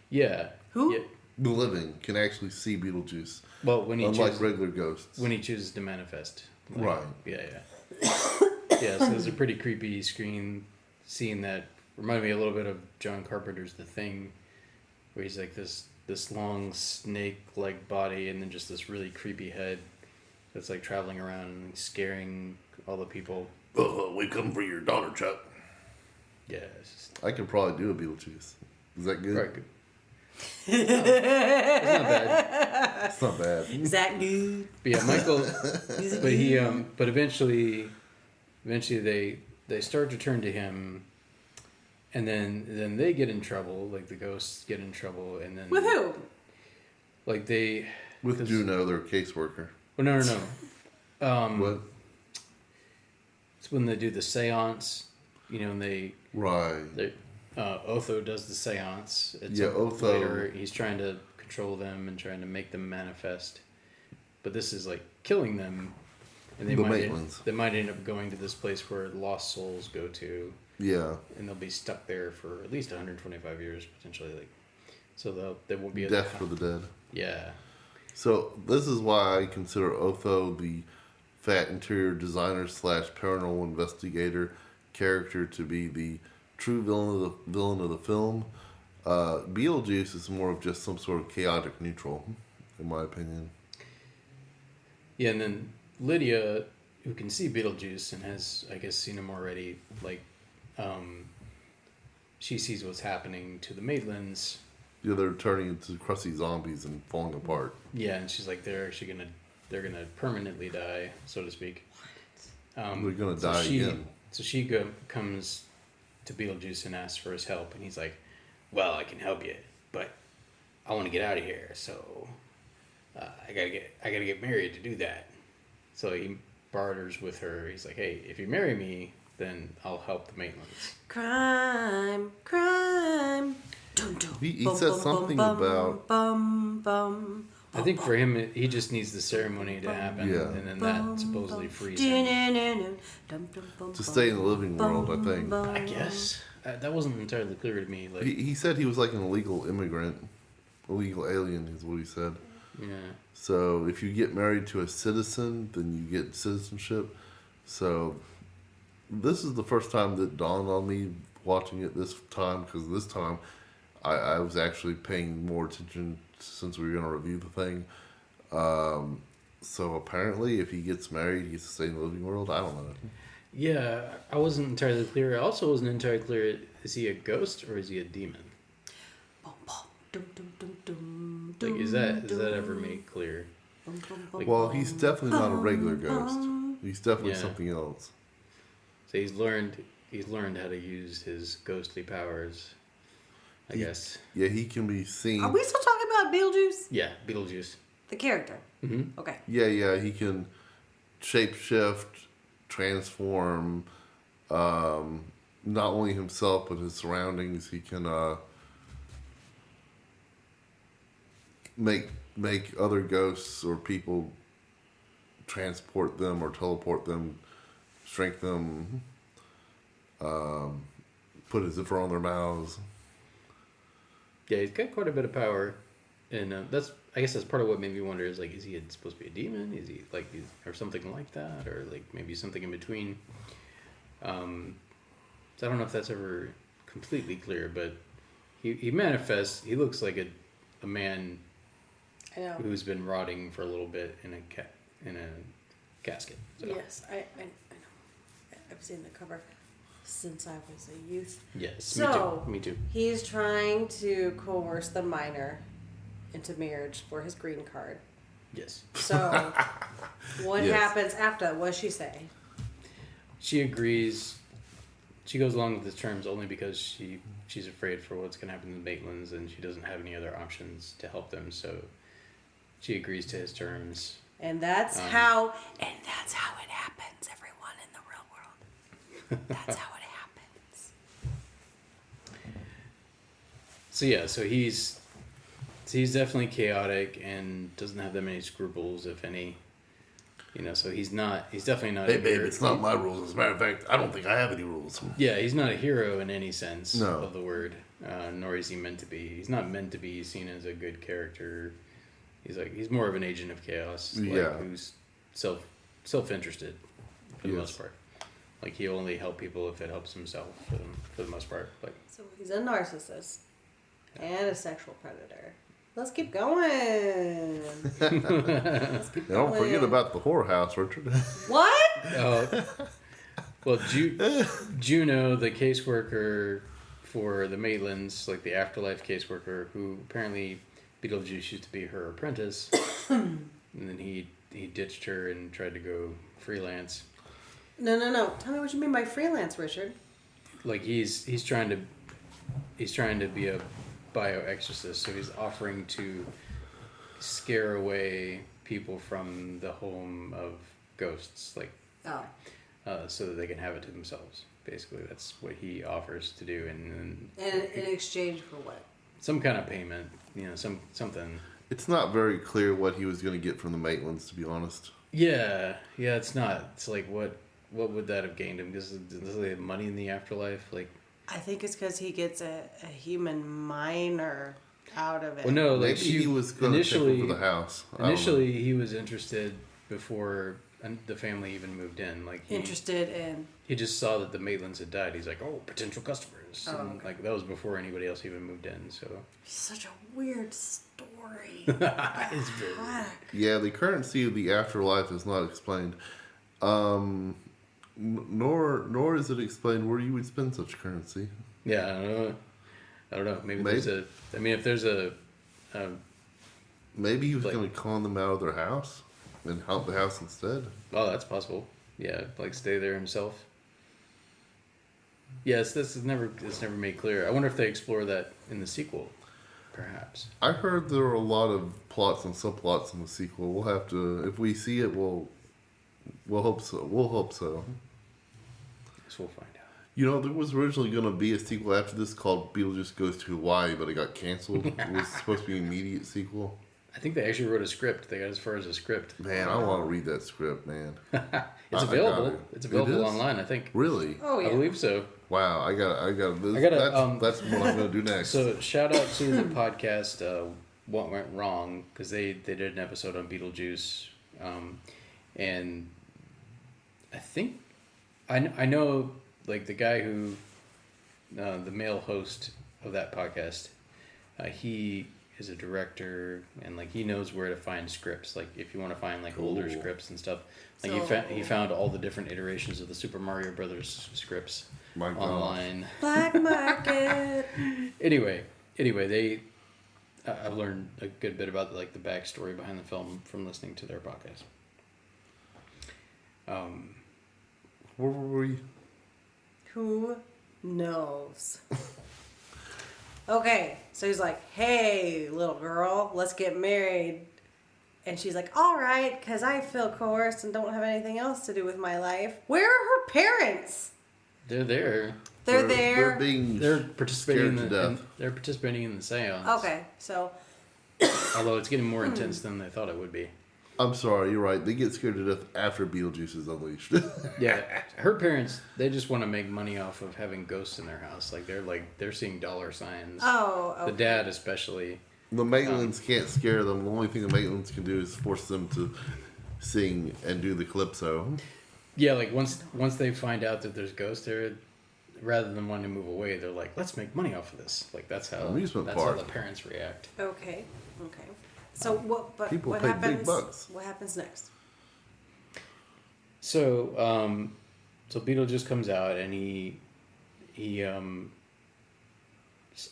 Yeah. Who? Yeah. The living can actually see Beetlejuice. Well, when he unlike regular ghosts. When he chooses to manifest. Right. Yeah. Yeah, so there's a pretty creepy scene that reminded me a little bit of John Carpenter's The Thing, where he's like this long snake-like body and then just this really creepy head that's like traveling around and scaring all the people. We come for your daughter, Chuck. Yeah, it's just... I could probably do a Beetlejuice. Is that good? Right, good. It's not bad. It's not bad. Is that good? But yeah, Michael. But he. But eventually they start to turn to him, and then they get in trouble. Like the ghosts get in trouble, and then With who? Like they. With Juno, their caseworker. Well, no. What? It's when they do the seance, and they. Right. Otho does the seance. Otho. Later, he's trying to control them and trying to make them manifest. But this is like killing them. And they might end up going to this place where lost souls go to. Yeah. And they'll be stuck there for at least 125 years, potentially. So they won't be... Death for the dead. Yeah. So this is why I consider Otho the fat interior designer / paranormal investigator character to be the true villain of the film. Beetlejuice is more of just some sort of chaotic neutral, in my opinion. Yeah, and then Lydia, who can see Beetlejuice and has, I guess, seen him already, she sees what's happening to the Maitlands. Yeah, they're turning into crusty zombies and falling apart. Yeah, and she's like, they're gonna permanently die, so to speak. They're gonna die again. So she comes to Beetlejuice and asks for his help, and he's like, well, I can help you, but I want to get out of here, so I gotta get married to do that. So he barters with her. He's like, hey, if you marry me, then I'll help the Maitlands. Crime. Dun, dun. He said something about... I think for him, he just needs the ceremony to happen, and then that supposedly frees him. To stay in the living world, I think. I guess. That wasn't entirely clear to me. He said he was like an illegal immigrant. Illegal alien is what he said. Yeah. So if you get married to a citizen, then you get citizenship. So this is the first time that dawned on me watching it this time, because this time I was actually paying more attention since we were going to review the thing. So apparently if he gets married, he gets to stay in the living world. I don't know. Yeah, I wasn't entirely clear. I also wasn't entirely clear, is he a ghost or is he a demon? Like, is that ever made clear? Like, Well, he's definitely not a regular ghost. He's definitely something else. So he's learned he's learned how to use his ghostly powers. I guess. Yeah, he can be seen. Are we still talking about Beetlejuice? Yeah, Beetlejuice. The character. Mm-hmm. Okay. Yeah, he can shapeshift, transform, not only himself but his surroundings. He can make other ghosts or people transport them or teleport them, shrink them, put a zipper on their mouths. Yeah, he's got quite a bit of power, and I guess that's part of what made me wonder is like, is he supposed to be a demon? Is he like, or something like that, or like maybe something in between? So I don't know if that's ever completely clear, but he manifests. He looks like a man I know. who's been rotting for a little bit in a casket. So. Yes, I know. I've seen the cover since I was a youth. Yes, So, me too. He's trying to coerce the minor into marriage for his green card. Yes. So, what Yes. happens after that? What does she say? She agrees. She goes along with the terms only because she's afraid for what's going to happen to the Maitlands, and she doesn't have any other options to help them. So she agrees to his terms. And that's how it happens, everyone in the real world. That's how it happens. So yeah, so he's definitely chaotic and doesn't have that many scruples, if any. You know, so he's definitely not. Hey, a babe, hero. it's not my rules. As a matter of fact, I don't think I have any rules. Yeah, he's not a hero in any sense No. of the word, nor is he meant to be. He's not meant to be seen as a good character. He's more of an agent of chaos, who's self-interested for the most part. Like he'll only help people if it helps himself for the most part. Like So he's a narcissist and a sexual predator. Let's keep going. Let's keep going. Don't forget about the whorehouse, Richard. What? well, Juno, the caseworker for the Maitlands, like the afterlife caseworker, who apparently Beetlejuice used to be her apprentice, and then he ditched her and tried to go freelance. No. Tell me what you mean by freelance, Richard. Like he's trying to be a bioexorcist, so he's offering to scare away people from the home of ghosts, like so that they can have it to themselves. Basically, that's what he offers to do, and in exchange for what? some kind of payment, something. It's not very clear what he was going to get from the Maitlands, to be honest. Yeah, it's not. It's like what would that have gained him? Because does they have money in the afterlife? Like, I think it's because he gets a human minor out of it. well, no, like Maybe he was going to take her for the house. Initially, he was interested before the family even moved in. Like Interested in. he just saw that the Maitlands had died. He's like, oh, potential customers. Oh, And, okay. like that was before anybody else even moved in. So Such a weird story. it's very Fuck. Yeah, the currency of the afterlife is not explained. Nor is it explained where you would spend such currency. yeah. I don't know. Maybe Maybe. there's if there's a Maybe he was Like- going to con them out of their house and help the house instead. oh, that's possible. Yeah, like stay there himself. Yes, it's never made clear. I wonder if they explore that in the sequel, perhaps. I heard there are a lot of plots and subplots in the sequel. We'll have to, if we see it, we'll hope so. We'll hope so. Guess we'll find out. You know, there was originally going to be a sequel after this called Beetlejuice Goes to Hawaii, but it got canceled. It was supposed to be an immediate sequel. I think they actually wrote a script. They got as far as a script. Man, I want to read that script, man. It's I available. got it. It's It available is? online, I think. Really? Oh, yeah. I believe so. Wow, I got that's what I'm going to do next. So shout out to the podcast What Went Wrong, because they did an episode on Beetlejuice, and I think I know like the guy who the male host of that podcast, he is a director and like he knows where to find scripts. Like if you want to find like older Cool. scripts and stuff, like So- he found all the different iterations of the Super Mario Brothers scripts My God. online. Black market. Anyway, they I've learned a good bit about like the backstory behind the film from listening to their podcast. Where were we? Who knows? Okay, so he's like, hey, little girl, let's get married. And she's like, all right, because I feel coerced and don't have anything else to do with my life. Where are her parents? They're there. They're there. They're participating scared to death. they're participating in the seance. Okay, so Although it's getting more intense than they thought it would be. I'm sorry, you're right. They get scared to death after Beetlejuice is unleashed. Yeah, her parents, they just want to make money off of having ghosts in their house. They're seeing dollar signs. oh, okay. The dad especially. The Maitlands can't scare them. The only thing the Maitlands can do is force them to sing and do the calypso. Yeah, like once they find out that there's ghosts there, rather than wanting to move away, they're like, let's make money off of this. Like that's how Amusement how park. the parents react. Okay. So what? But People what pay happens? big bucks. What happens next? So, so Beetlejuice comes out and he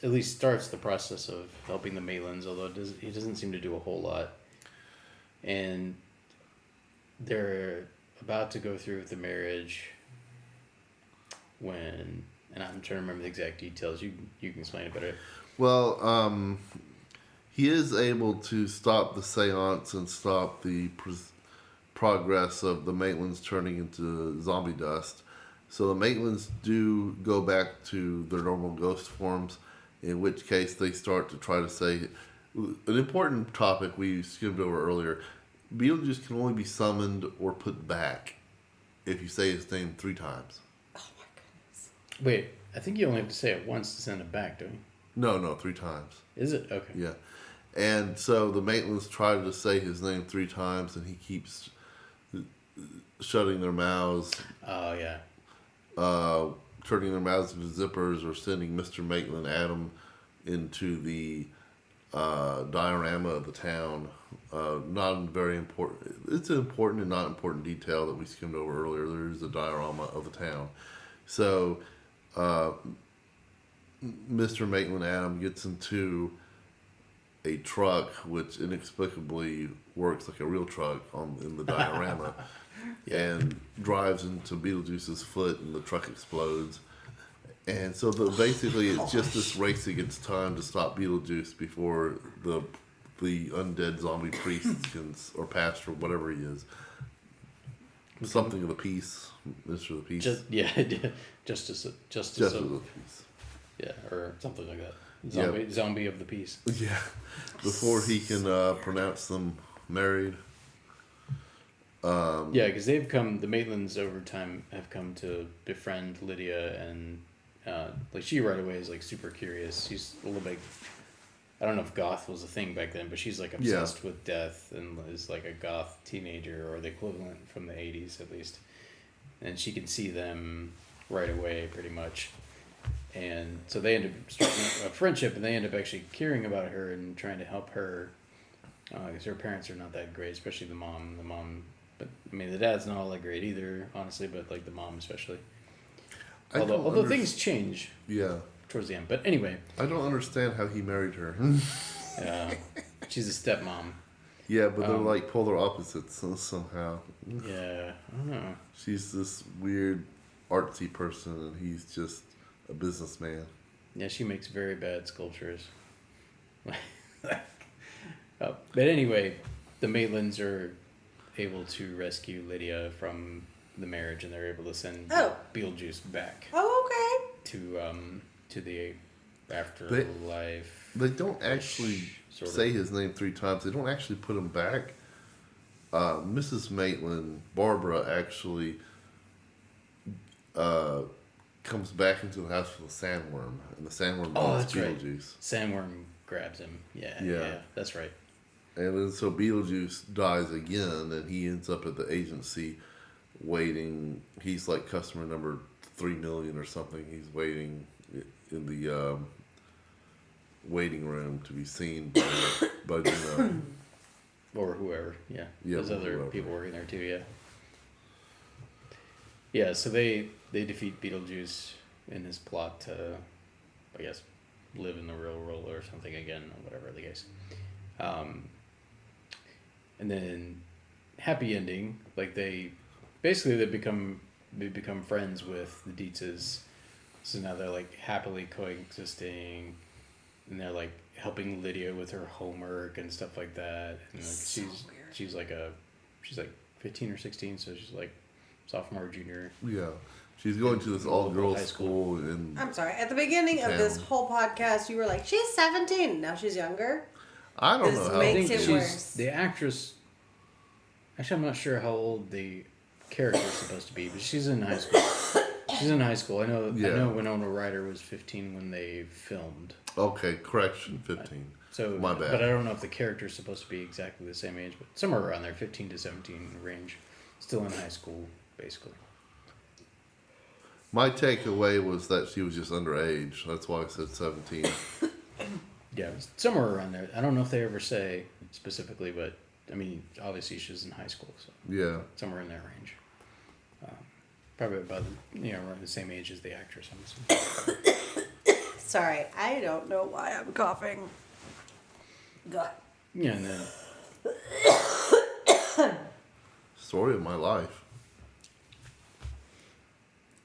at least starts the process of helping the Maitlands, although he doesn't seem to do a whole lot. And they're about to go through with the marriage when, and I'm trying to remember the exact details. You can explain it better. Well, he is able to stop the seance and stop the progress of the Maitlands turning into zombie dust. So the Maitlands do go back to their normal ghost forms, in which case they start to try to say an important topic we skimmed over earlier. Beetlejuice can only be summoned or put back if you say his name 3 times. Oh my goodness. Wait, I think you only have to say it once to send it back, don't you? No, 3 times. Is it? Okay. Yeah. And so the Maitlands try to say his name 3 times, and he keeps shutting their mouths. Oh, yeah. Turning their mouths into zippers, or sending Mr. Maitland Adam into the diorama of the town. Not very important. It's an important and not important detail that we skimmed over earlier. There is a diorama of the town. So Mr. Maitland Adam gets into a truck, which inexplicably works like a real truck in the diorama. And drives into Beetlejuice's foot, and the truck explodes. And so basically it's just this race against time to stop Beetlejuice before the undead zombie priest or pastor, whatever he is. Something of the peace, Mr. the Peace. Justice of the Peace. Yeah, or something like that. Zombie of the peace. Yeah, before he can pronounce them married. Yeah, because the Maitlands over time have come to befriend Lydia, and she right away is like super curious. She's a little bit, I don't know if goth was a thing back then, but she's like obsessed with death and is like a goth teenager, or the equivalent from the 80s at least. And she can see them right away pretty much. And so they end up starting a friendship, and they end up actually caring about her and trying to help her, because her parents are not that great, especially the mom. But I mean, the dad's not all that great either, honestly. But like the mom especially. Although things change. Yeah. Towards the end, but anyway. I don't understand how he married her. She's a stepmom. Yeah, but they're like polar opposites somehow. Yeah, I don't know. She's this weird artsy person, and he's just a businessman. Yeah, she makes very bad sculptures. But anyway, the Maitlands are able to rescue Lydia from the marriage, and they're able to send Beetlejuice back. Oh, okay. To the afterlife. They don't actually say his name 3 times. They don't actually put him back. Mrs. Maitland, Barbara, actually comes back into the house with a sandworm, and the sandworm bites Beetlejuice. Right. Sandworm grabs him. Yeah, that's right. And then so Beetlejuice dies again, and he ends up at the agency waiting. He's like customer number 3 million or something. He's waiting in the waiting room to be seen by Gino. Or whoever, yeah. There's other people working there too, yeah. Yeah, so they defeat Beetlejuice in his plot to, I guess, live in the real world or something again, or whatever the case. And then happy ending, like they become friends with the Dietzes, So now they're like happily coexisting, and they're like helping Lydia with her homework and stuff like that. And like So she's like 15 or 16, so she's like sophomore, junior. Yeah. She's going to this all-girls high school. school in I'm sorry. At the beginning of this town. whole podcast, you were like, "She's 17." Now she's younger. I don't This know how. I makes think it she's worse. the actress. Actually, I'm not sure how old the character is supposed to be, but she's in high school. She's in high school. I know Winona Ryder was 15 when they filmed. Okay, correction, 15. So, My bad. But I don't know if the character is supposed to be exactly the same age, but somewhere around there, 15 to 17 range. Still in high school, basically. My takeaway was that she was just underage. That's why I said 17. Yeah, it's somewhere around there. I don't know if they ever say specifically, but I mean, obviously she's in high school, so Yeah. somewhere in that range. Probably about around the same age as the actress. I'm assuming. Sorry, I don't know why I'm coughing. God. Yeah, and then Story of my life.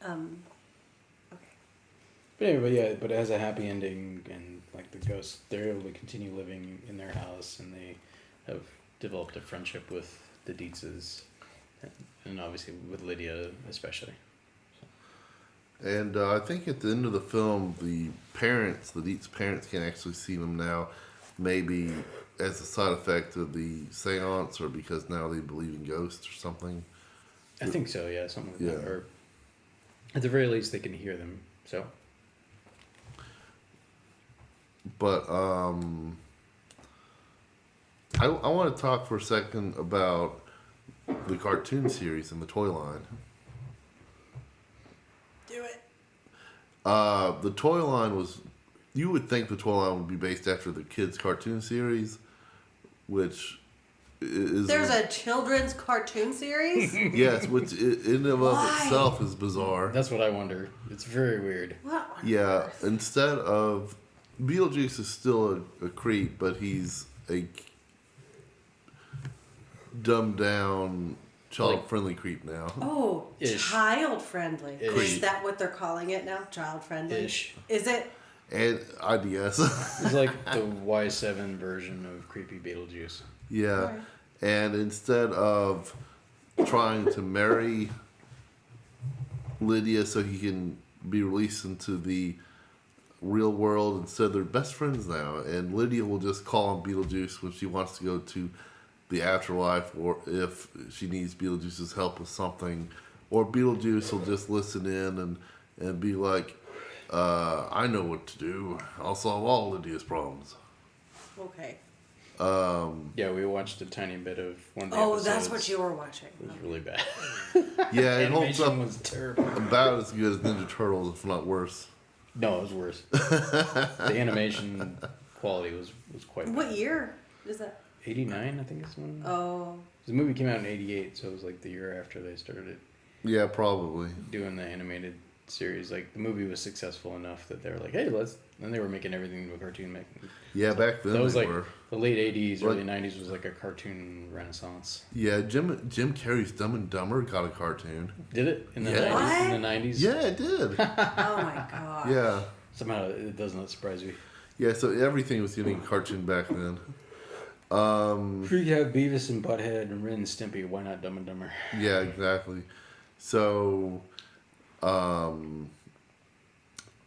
Okay. but anyway, but it has a happy ending, and like the ghosts, they're able to continue living in their house, and they have developed a friendship with the Dietzes, and obviously with Lydia especially. And I think at the end of the film, the Dietz parents can actually see them now, maybe as a side effect of the seance or because now they believe in ghosts or something. I think so, yeah, something like that. Yeah. Or at the very least, they can hear them. So But I want to talk for a second about the cartoon series and the toy line. Do it. The toy line was, you would think the toy line would be based after the kids' cartoon series, which is... There's a children's cartoon series? Yes, which in and of Why? itself is bizarre. that's what I wonder. It's very weird. What on Yeah, earth? instead of... Beetlejuice is still a creep, but he's a dumbed down, child-friendly creep now. Oh, Ish. child friendly. Ish. Is that what they're calling it now? Child friendly? Ish. Is it? And I guess. It's like the Y7 version of creepy Beetlejuice. Yeah. Alright. And instead of trying to marry Lydia so he can be released into the real world, instead they're best friends now. And Lydia will just call on Beetlejuice when she wants to go to the afterlife or if she needs Beetlejuice's help with something. Or Beetlejuice will just listen in and be like, I know what to do. I'll solve all Lydia's problems. Okay. Yeah, we watched a tiny bit of one of the Oh, episodes. that's what you were watching. It was really bad. Yeah, it holds Animation up was terrible. about as good as Ninja Turtles, if not worse. No, it was worse. The animation quality was quite bad. What year is that? 89, I think is when. Oh. The movie came out in 88, so it was like the year after they started Yeah, probably. doing the animated series. Like, the movie was successful enough that they were like, hey, let's... And they were making everything into a cartoon. Making. Yeah, back then That was they like were. the late 80s, Like- early 90s was like a cartoon renaissance. Yeah, Jim Carrey's Dumb and Dumber got a cartoon. Did it? In the Yeah. 90s? In the 90s? Yeah, it did. Oh my god. Yeah. Somehow it does not surprise me. Yeah, so everything was getting a cartoon back then. If you have Beavis and Butthead and Ren and Stimpy, why not Dumb and Dumber? Yeah, exactly. So, oh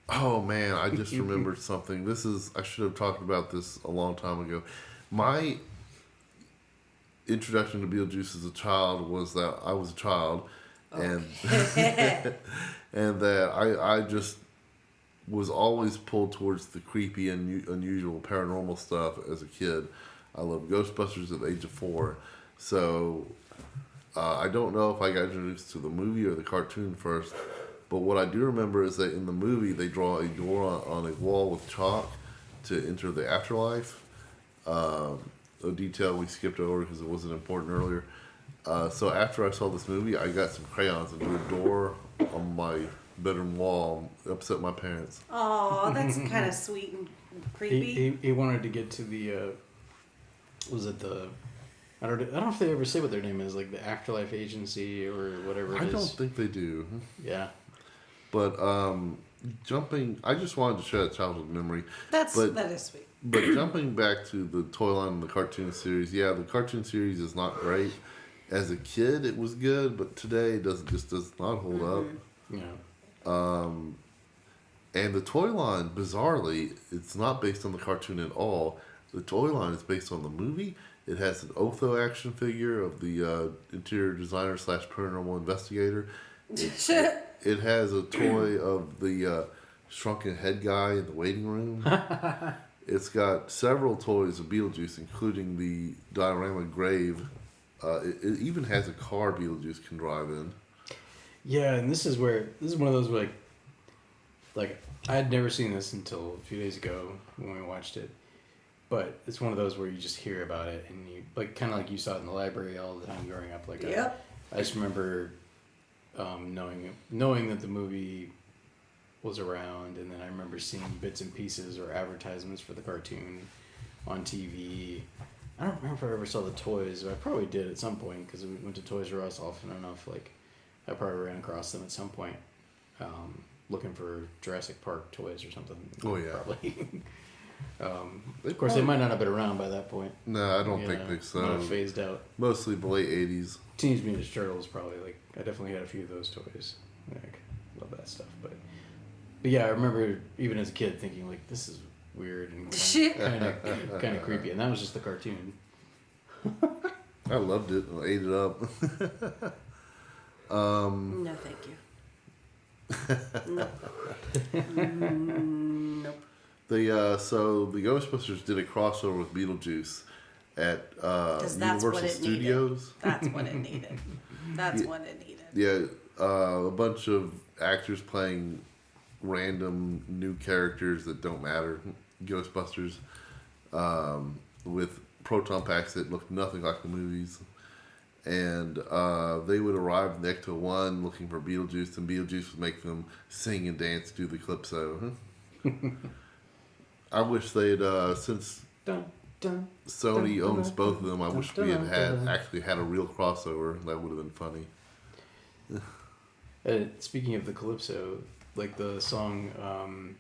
man, I just remembered something. I should have talked about this a long time ago. My introduction to Beetlejuice as a child was that I was a child, and and that I just was always pulled towards the creepy and unusual paranormal stuff as a kid. I loved Ghostbusters at the age of 4. So I don't know if I got introduced to the movie or the cartoon first, but what I do remember is that in the movie they draw a door on a wall with chalk to enter the afterlife. A detail we skipped over because it wasn't important earlier. So after I saw this movie, I got some crayons and drew a door on my bedroom wall. Upset my parents. Oh, that's kind of sweet and creepy. He wanted to get to the was it the I don't know if they ever say what their name is, like the Afterlife Agency or whatever it I is. don't think they do. Yeah. But jumping, I just wanted to share that childhood memory. that is sweet. But jumping back to the toy line and the cartoon series, yeah, the cartoon series is not great. As a kid, it was good, but today it does not hold up. Yeah. And the toy line, bizarrely, it's not based on the cartoon at all. The toy line is based on the movie. It has an Otho action figure of the interior designer / paranormal investigator. It has a toy of the shrunken head guy in the waiting room. It's got several toys of Beetlejuice, including the diorama grave. It even has a car Beetlejuice can drive in. Yeah, and this is one of those where like I had never seen this until a few days ago when we watched it. But it's one of those where you just hear about it and you kind of like you saw it in the library all the time growing up. Like Yep. I just remember knowing that the movie was around, and then I remember seeing bits and pieces or advertisements for the cartoon on TV. I don't remember if I ever saw the toys, but I probably did at some point because we went to Toys R Us often enough. Like I probably ran across them at some point, looking for Jurassic Park toys or something. Oh yeah, probably. Of course, they might not have been around by that point. No, I don't think so. Might have phased out. Mostly the late 80s. Teenage Mutant Ninja Turtles probably. Like I definitely had a few of those toys. Like love that stuff. But yeah, I remember even as a kid thinking like this is weird and kind of creepy, and that was just the cartoon. I loved it. I ate it up. No, thank you. Nope. So the Ghostbusters did a crossover with Beetlejuice at Universal Studios. That's what it needed. That's what it needed. Yeah, a bunch of actors playing random new characters that don't matter. Ghostbusters with proton packs that looked nothing like the movies. And they would arrive in the Ecto-1 looking for Beetlejuice, and Beetlejuice would make them sing and dance, do the Calypso. I wish they'd, since Sony owns both of them, I wish we had actually had a real crossover. That would have been funny. Speaking of the Calypso, like the song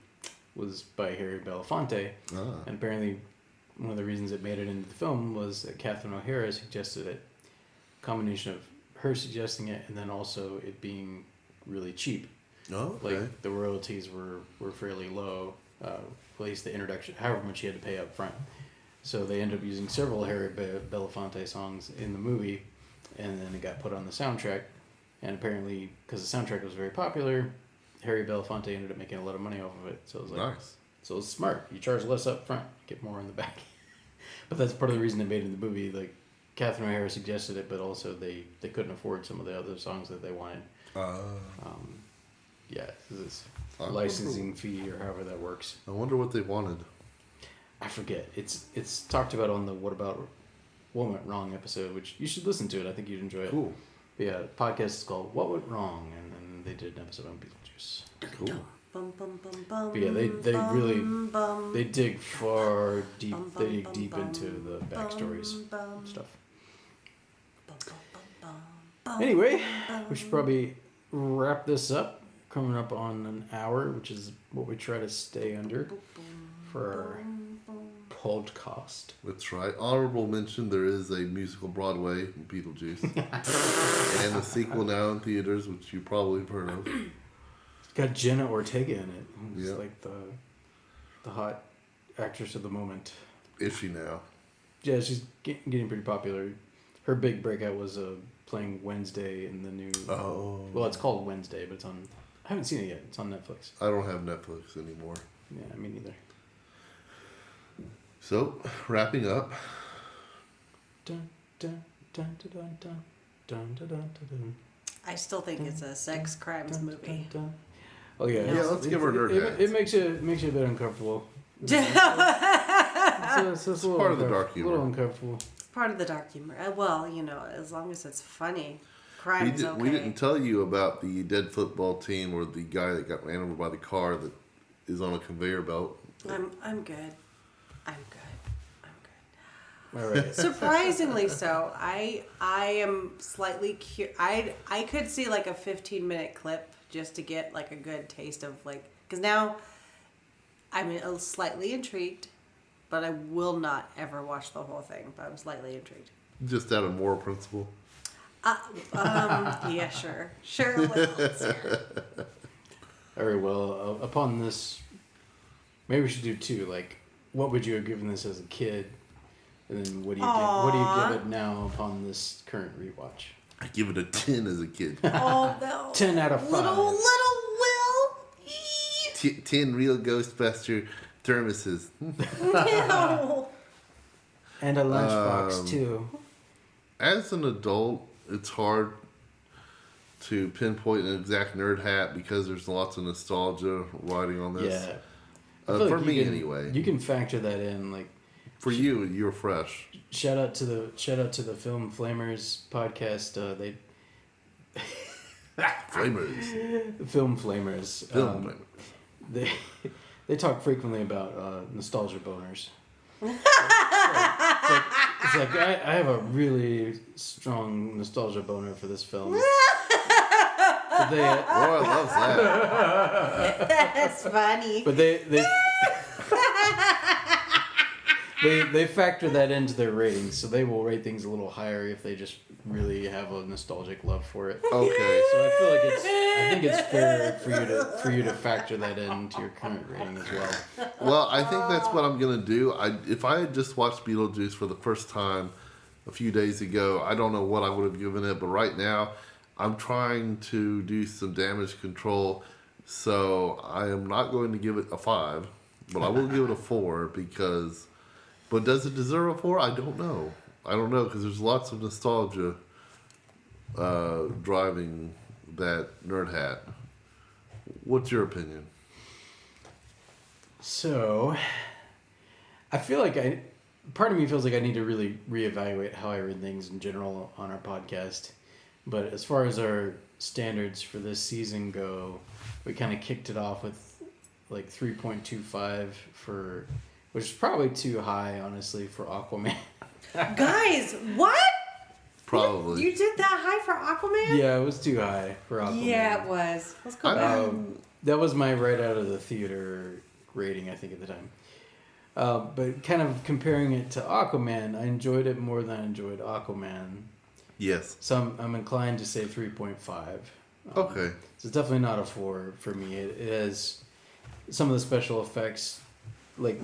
was by Harry Belafonte, and apparently one of the reasons it made it into the film was that Catherine O'Hara suggested it. Combination of her suggesting it and then also it being really cheap. Oh, okay. Like the royalties were fairly low, at least the introduction, however much you had to pay up front. So they ended up using several Harry Belafonte songs in the movie, and then it got put on the soundtrack. And apparently, because the soundtrack was very popular, Harry Belafonte ended up making a lot of money off of it. So it was like, nice. So it's smart. You charge less up front, get more in the back. But that's part of the reason they made it in the movie. Like Catherine O'Hara suggested it, but also they couldn't afford some of the other songs that they wanted. Yeah, this licensing fee or however that works. I wonder what they wanted. I forget. It's talked about on the What Went Wrong episode, which you should listen to it. I think you'd enjoy it. Cool. But yeah, the podcast is called What Went Wrong, and then they did an episode on Beetlejuice. Cool. But yeah, they really they dig far deep. They dig deep into the backstories and stuff. Anyway, we should probably wrap this up. Coming up on an hour, which is what we try to stay under for our podcast. That's right. Honorable mention, there is a musical Broadway, Beetlejuice. And a sequel now in theaters, which you probably have heard of. It's got Jenna Ortega in it. It's Yep. like the hot actress of the moment. Is she now? Yeah, she's getting pretty popular. Her big breakout was playing Wednesday in the new... Oh. Well, it's called Wednesday, but it's on... I haven't seen it yet. It's on Netflix. I don't have Netflix anymore. Yeah, me neither. So, wrapping up. Dun, dun, dun, dun, dun, dun, dun, dun, dun, dun. I still think it's a sex crimes movie. Oh yeah, Yeah, let's give her nerd hats. It makes you a bit uncomfortable. It's a little part of the dark A humor. little uncomfortable. Part of the dark humor. Well, you know, as long as it's funny. Crime's okay. We didn't tell you about the dead football team or the guy that got ran over by the car that is on a conveyor belt. I'm good. All right. Surprisingly so. I am slightly I could see like a 15-minute clip just to get like a good taste of like Because now I'm slightly intrigued, but I will not ever watch the whole thing. But I'm slightly intrigued. Just out of moral principle. Yeah, sure. Sure will. Sure. Very well. Upon this, maybe we should do two. Like, what would you have given this as a kid? And then what do you give it now upon this current rewatch? I give it a 10 as a kid. Oh, no. 10 out of 5. Little Will. 10 real Ghostbuster thermoses. No. And a lunchbox, too. As an adult, it's hard to pinpoint an exact nerd hat because there's lots of nostalgia riding on this. Yeah. I feel For like me, can, anyway. You can factor that in. Like, For you, you're fresh. shout out to the Film Flamers podcast. Flamers. Film Flamers. Flamers. They talk frequently about nostalgia boners. It's like I have a really strong nostalgia boner for this film. But Laura loves that. That's funny. But they factor that into their ratings, so they will rate things a little higher if they just really have a nostalgic love for it. Okay. So I feel like I think it's fair for you to factor that into your current rating as well. Well, I think that's what I'm going to do. If I had just watched Beetlejuice for the first time a few days ago, I don't know what I would have given it. But right now, I'm trying to do some damage control. So I am not going to give it a 5, but I will give it a 4 because... But does it deserve a 4? I don't know. I don't know because there's lots of nostalgia driving that nerd hat. What's your opinion? So, I feel like part of me feels like I need to really reevaluate how I read things in general on our podcast. But as far as our standards for this season go, we kind of kicked it off with like 3.25 for, which is probably too high, honestly, for Aquaman. Guys, what? Probably. You did that high for Aquaman? Yeah, it was too high for Aquaman. Yeah, it was. Let's go back. That was my right out of the theater rating, I think, at the time. But kind of comparing it to Aquaman, I enjoyed it more than I enjoyed Aquaman. Yes. So I'm inclined to say 3.5. Okay. So it's definitely not a 4 for me. It has some of the special effects, like,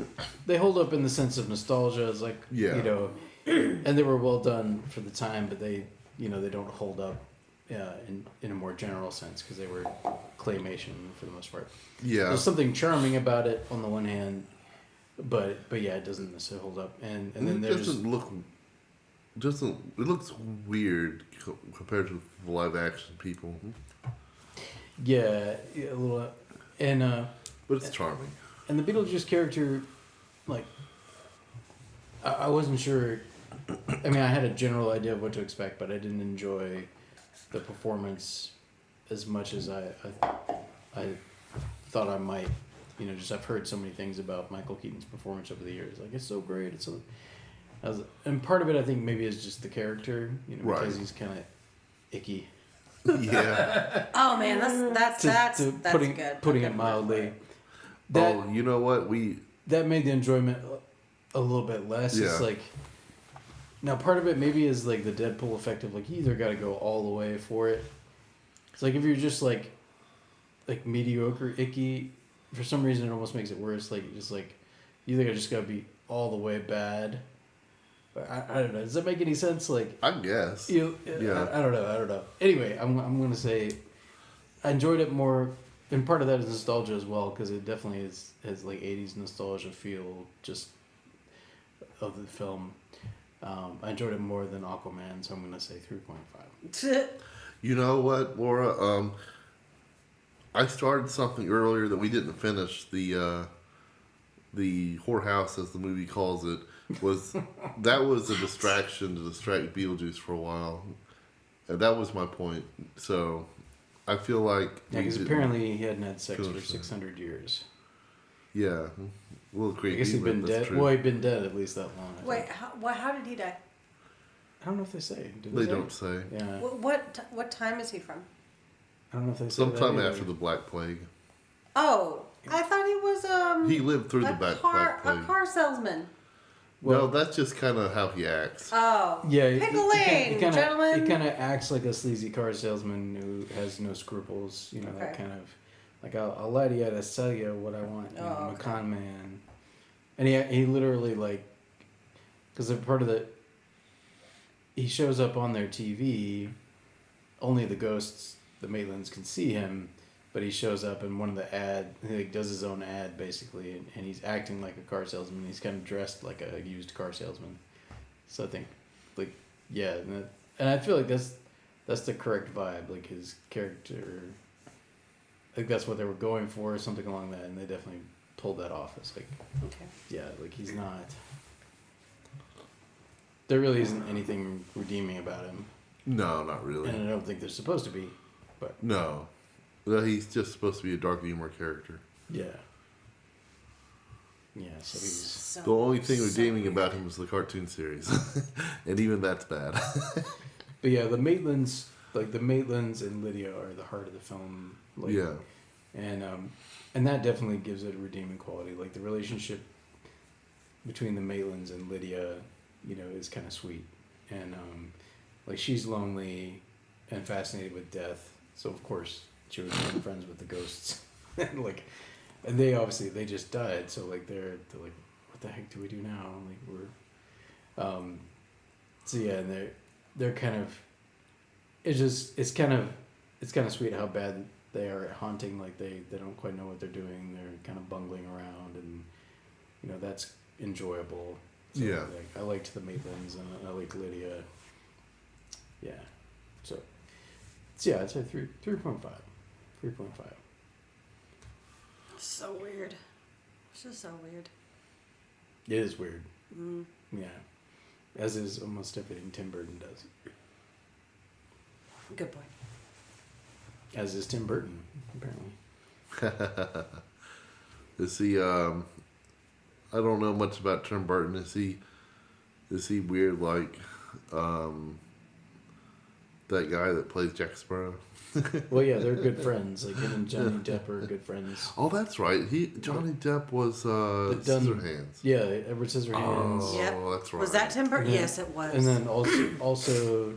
they hold up in the sense of nostalgia. It's like, Yeah. you know, and they were well done for the time, but they don't hold up in a more general sense because they were claymation for the most part. Yeah. There's something charming about it on the one hand, but yeah, it doesn't necessarily hold up. And then it there's it looks weird compared to the live action people. yeah, a little, and But it's charming. and the Beetlejuice character, like, I wasn't sure. I mean, I had a general idea of what to expect, but I didn't enjoy the performance as much as I thought I might. You know, just I've heard so many things about Michael Keaton's performance over the years. Like, it's so great. It's so. And part of it, I think, maybe is just the character. You know, because he's kind of icky. Yeah. Oh man, that's putting good. Putting That's it a good word for mildly. it. Oh, you know what? That made the enjoyment a little bit less. Yeah. It's like, now part of it maybe is like the Deadpool effect of like, you either got to go all the way for it. It's like if you're just like mediocre icky, for some reason it almost makes it worse. Like, just like, you either just got to be all the way bad. But I don't know. Does that make any sense? Like, I guess. yeah. I don't know. Anyway, I'm gonna say I enjoyed it more, and part of that is nostalgia as well, because it definitely has like 80s nostalgia feel just of the film. I enjoyed it more than Aquaman, so I'm gonna say 3.5. You know what, Laura? I started something earlier that we didn't finish. The whorehouse, as the movie calls it, was a distraction to distract Beetlejuice for a while. And that was my point. So I feel like Yeah, because apparently he hadn't had sex for 600 years. Yeah, a little creepy. I guess he'd been but that's dead. true. Well, he'd been dead at least that long. I Wait, think. how did he die? I don't know if they say. Do They say? don't say. Yeah. What time is he from? I don't know if they say. Sometime that after the Black Plague. Oh, I thought he was He lived through the a Black car Plague. salesman. No, that's just kind of how he acts. Oh, Yeah, Pickle Lane, gentlemen. He kind of acts like a sleazy car salesman who has no scruples. You know, that Okay. kind of like I'll lie to you to sell you what I want. You know, I'm a con man, and he literally like because they're part of the. He shows up on their TV. Only the ghosts, the Maitlands, can see him, but he shows up in one of the ad. He like does his own ad basically, and he's acting like a car salesman. He's kind of dressed like a used car salesman. So I think, like, yeah, and I feel like that's the correct vibe. Like his character, I think that's what they were going for, something along that, and they definitely pulled that off. It's like, Okay. yeah, like he's not. There really isn't anything redeeming about him, No, not really. and I don't think there's supposed to be. But No. Well, he's just supposed to be a dark humor character. yeah, yeah. So he's So, The only thing redeeming weird. about him was the cartoon series. And even that's bad. but yeah, the Maitlands, like the Maitlands and Lydia, are the heart of the film. Like, Yeah. and that definitely gives it a redeeming quality. Like the relationship between the Maitlands and Lydia, you know, is kind of sweet, and like she's lonely and fascinated with death. So of course she was become friends with the ghosts, and like, and they just died. So like they're like, what the heck do we do now? Like we're, so yeah, and they're kind of, it's kind of sweet how bad they are at haunting. Like they don't quite know what they're doing. They're kind of bungling around, and you know that's enjoyable. So, Yeah. like, I liked the Maitlands and I liked Lydia. Yeah. So yeah, I'd say 3.5. 3.5. So weird. It's just so weird. It is weird. Mm. Yeah. As is almost everything Tim Burton does. Good point. As is Tim Burton, apparently. Is he, I don't know much about Tim Burton. Is he weird like, that guy that plays Jack Sparrow? Well, yeah, they're good friends. Like him and Johnny Depp are good friends. Oh, that's right. Johnny Depp was, Scissorhands. Yeah, Edward Scissorhands. Oh, Yep. that's right. Was that Tim Burton? And then- Yes, it was. And then also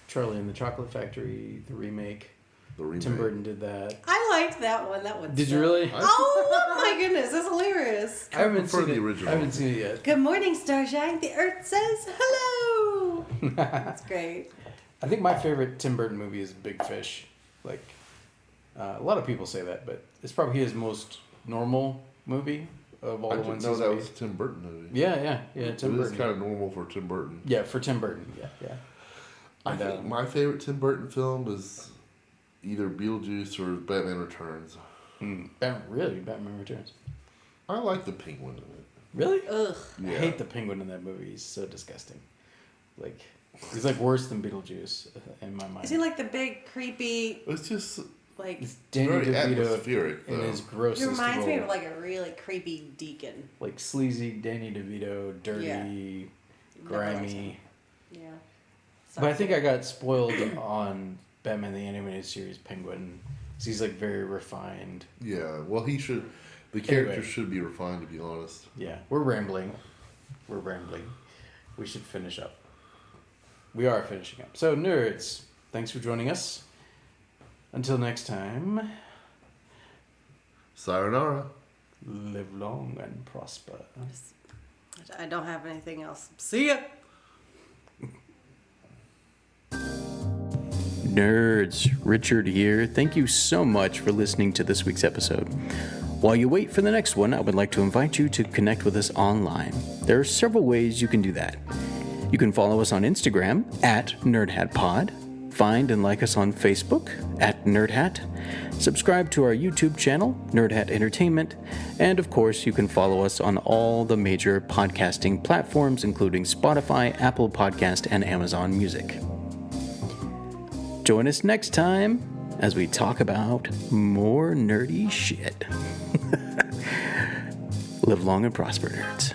Charlie and the Chocolate Factory, the remake. The remake. Tim Burton did that. I liked that one. That one. Did you really? Oh my goodness, that's hilarious. I haven't prefer seen the it. original. I haven't seen it yet. Good morning, Starshine. The Earth says hello. That's great. I think my favorite Tim Burton movie is Big Fish. Like, a lot of people say that, but it's probably his most normal movie of all I the didn't ones know he's that made. was a Tim Burton movie. Yeah, Tim It is Burton. kind of normal for Tim Burton. Yeah, for Tim Burton. Yeah. I And, think my favorite Tim Burton film is either Beetlejuice or Batman Returns. Batman Returns. I like the penguin in it. Really? Ugh. I Yeah. hate the penguin in that movie. He's so disgusting. Like, he's like worse than Beetlejuice in my mind. Is he like the big creepy It's just like? It's Danny very DeVito atmospheric, in though. his He grossest reminds me role. of like a really creepy deacon. Like sleazy Danny DeVito, dirty, Yeah. grimy. Yeah. But I think I got spoiled on Batman the Animated Series Penguin. 'Cause he's like very refined. yeah. Well, he should. The character Anyway. should be refined, to be honest. Yeah, we're rambling. We should finish up. We are finishing up. So, nerds, thanks for joining us. Until next time, Sayonara. live long and prosper. I don't have anything else. See ya. Nerds, Richard here. Thank you so much for listening to this week's episode. While you wait for the next one, I would like to invite you to connect with us online. There are several ways you can do that. You can follow us on Instagram at nerdhatpod, find and like us on Facebook at nerdhat, subscribe to our YouTube channel, Nerdhat Entertainment, and of course you can follow us on all the major podcasting platforms including Spotify, Apple Podcast, and Amazon Music. Join us next time as we talk about more nerdy shit. Live long and prosper, nerds.